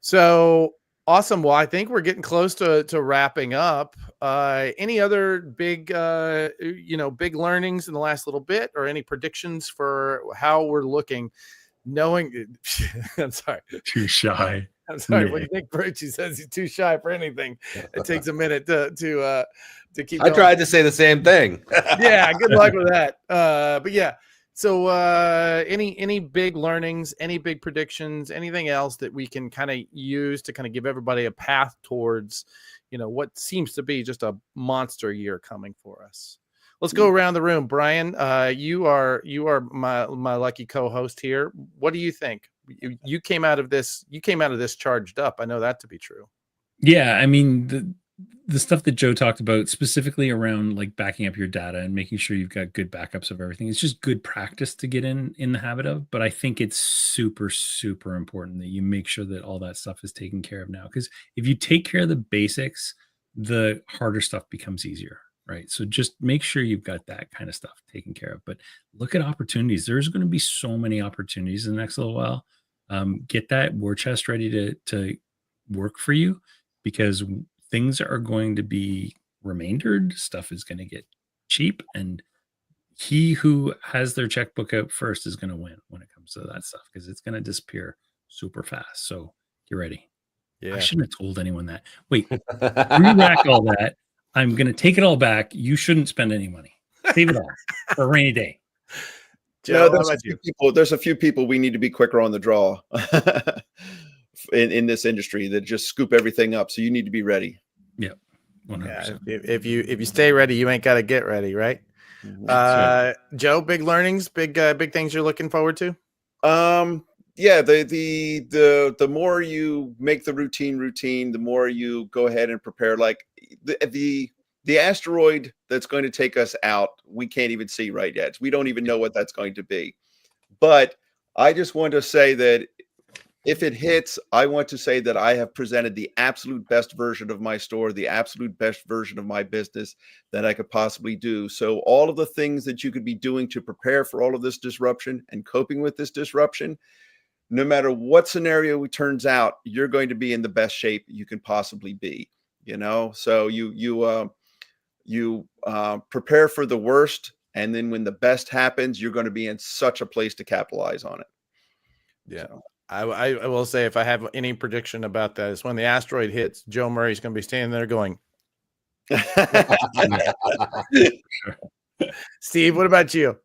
So awesome. Well, I think we're getting close to wrapping up. Any other big learnings in the last little bit, or any predictions for how we're looking? Knowing, I'm sorry, too shy. I'm sorry. When Nick Barucci says he's too shy for anything, it takes a minute to keep going. I tried to say the same thing. Yeah, good luck with that. But yeah, so any big learnings, any big predictions, anything else that we can kind of use to kind of give everybody a path towards, what seems to be just a monster year coming for us. Let's go around the room. Brian, you are my lucky co-host here. What do you think? You came out of this charged up. I know that to be true. Yeah, I mean, the stuff that Joe talked about, specifically around like backing up your data and making sure you've got good backups of everything, it's just good practice to get in the habit of. But I think it's super, super important that you make sure that all that stuff is taken care of now. Because if you take care of the basics, the harder stuff becomes easier, right? So just make sure you've got that kind of stuff taken care of. But look at opportunities. There's going to be so many opportunities in the next little while. Get that war chest ready to work for you, because things are going to be remaindered. Stuff is going to get cheap, and he who has their checkbook out first is going to win when it comes to that stuff, because it's going to disappear super fast. So get ready. Yeah. I shouldn't have told anyone that. Wait, re-rack all that. I'm going to take it all back. You shouldn't spend any money. Save it all for a rainy day. Joe, there's a few people we need to be quicker on the draw in this industry that just scoop everything up. So you need to be ready. Yep. 100%. Yeah, if you stay ready, you ain't got to get ready, right? Right. Joe, big learnings, big things you're looking forward to. Yeah, the more you make the routine, the more you go ahead and prepare. Like the asteroid that's going to take us out, we can't even see right yet. We don't even know what that's going to be. But I just want to say that if it hits, I want to say that I have presented the absolute best version of my store, the absolute best version of my business that I could possibly do. So all of the things that you could be doing to prepare for all of this disruption and coping with this disruption, no matter what scenario it turns out, you're going to be in the best shape you can possibly be. So you prepare for the worst, and then when the best happens, you're going to be in such a place to capitalize on it. Yeah. So. I will say, if I have any prediction about that, is when the asteroid hits, Joe Murray's going to be standing there going, Steve, what about you?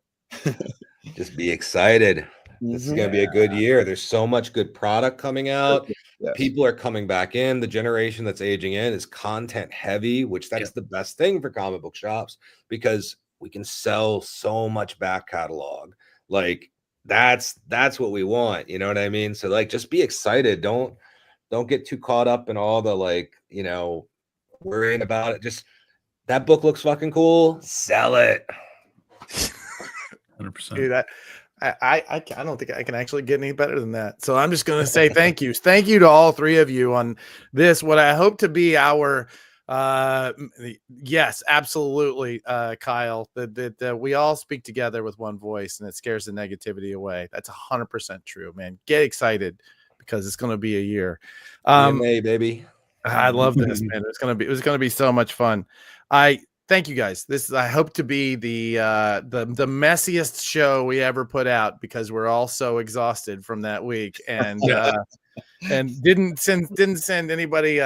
Just be excited. This is going to be a good year. There's so much good product coming out. Yes. People are coming back in. The generation that's aging in is content heavy, which that's the best thing for comic book shops, because we can sell so much back catalog. Like, that's what we want. You know what I mean? So like, just be excited. Don't get too caught up in all the worrying about it. Just, that book looks fucking cool. Sell it. 100%. Dude, I don't think I can actually get any better than that. So I'm just going to say thank you. Thank you to all three of you on this, what I hope to be our yes, absolutely, Kyle, that we all speak together with one voice, and it scares the negativity away. That's 100% true, man. Get excited, because it's going to be a year. Hey, baby. I love this, man. It was going to be so much fun. Thank you guys. I hope to be the messiest show we ever put out, because we're all so exhausted from that week, and didn't send anybody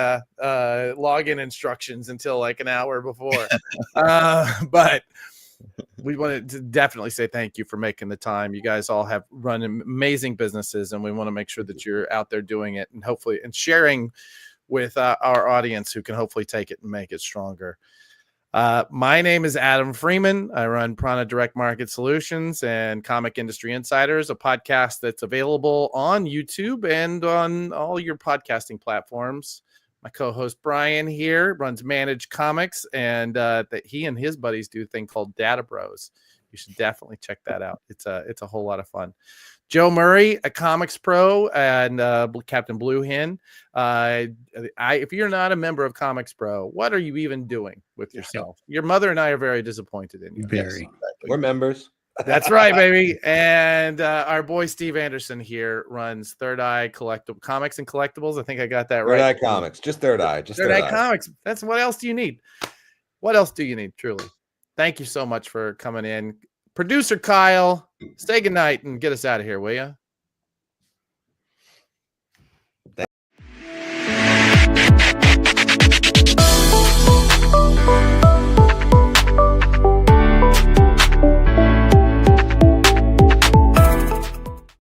login instructions until like an hour before. But we wanted to definitely say thank you for making the time. You guys all have run amazing businesses, and we want to make sure that you're out there doing it, and hopefully sharing with our audience, who can hopefully take it and make it stronger. My name is Adam Freeman. I run Prana Direct Market Solutions and Comic Industry Insiders, a podcast that's available on YouTube and on all your podcasting platforms. My co-host Brian here runs Managed Comics, and that he and his buddies do a thing called Data Bros. You should definitely check that out. It's a whole lot of fun. Joe Murray, a ComicsPro, and Captain Blue Hen. If you're not a member of ComicsPro, what are you even doing with yourself? Your mother and I are very disappointed in you. Very. Yes, exactly. We're members. That's right, baby. And our boy Steve Anderson here runs Third Eye Comics and Collectibles. I think I got that right. Third Eye Comics, just Third Eye, Third Eye Comics. That's what else do you need? What else do you need? Truly, thank you so much for coming in. Producer Kyle, say goodnight and get us out of here, will you?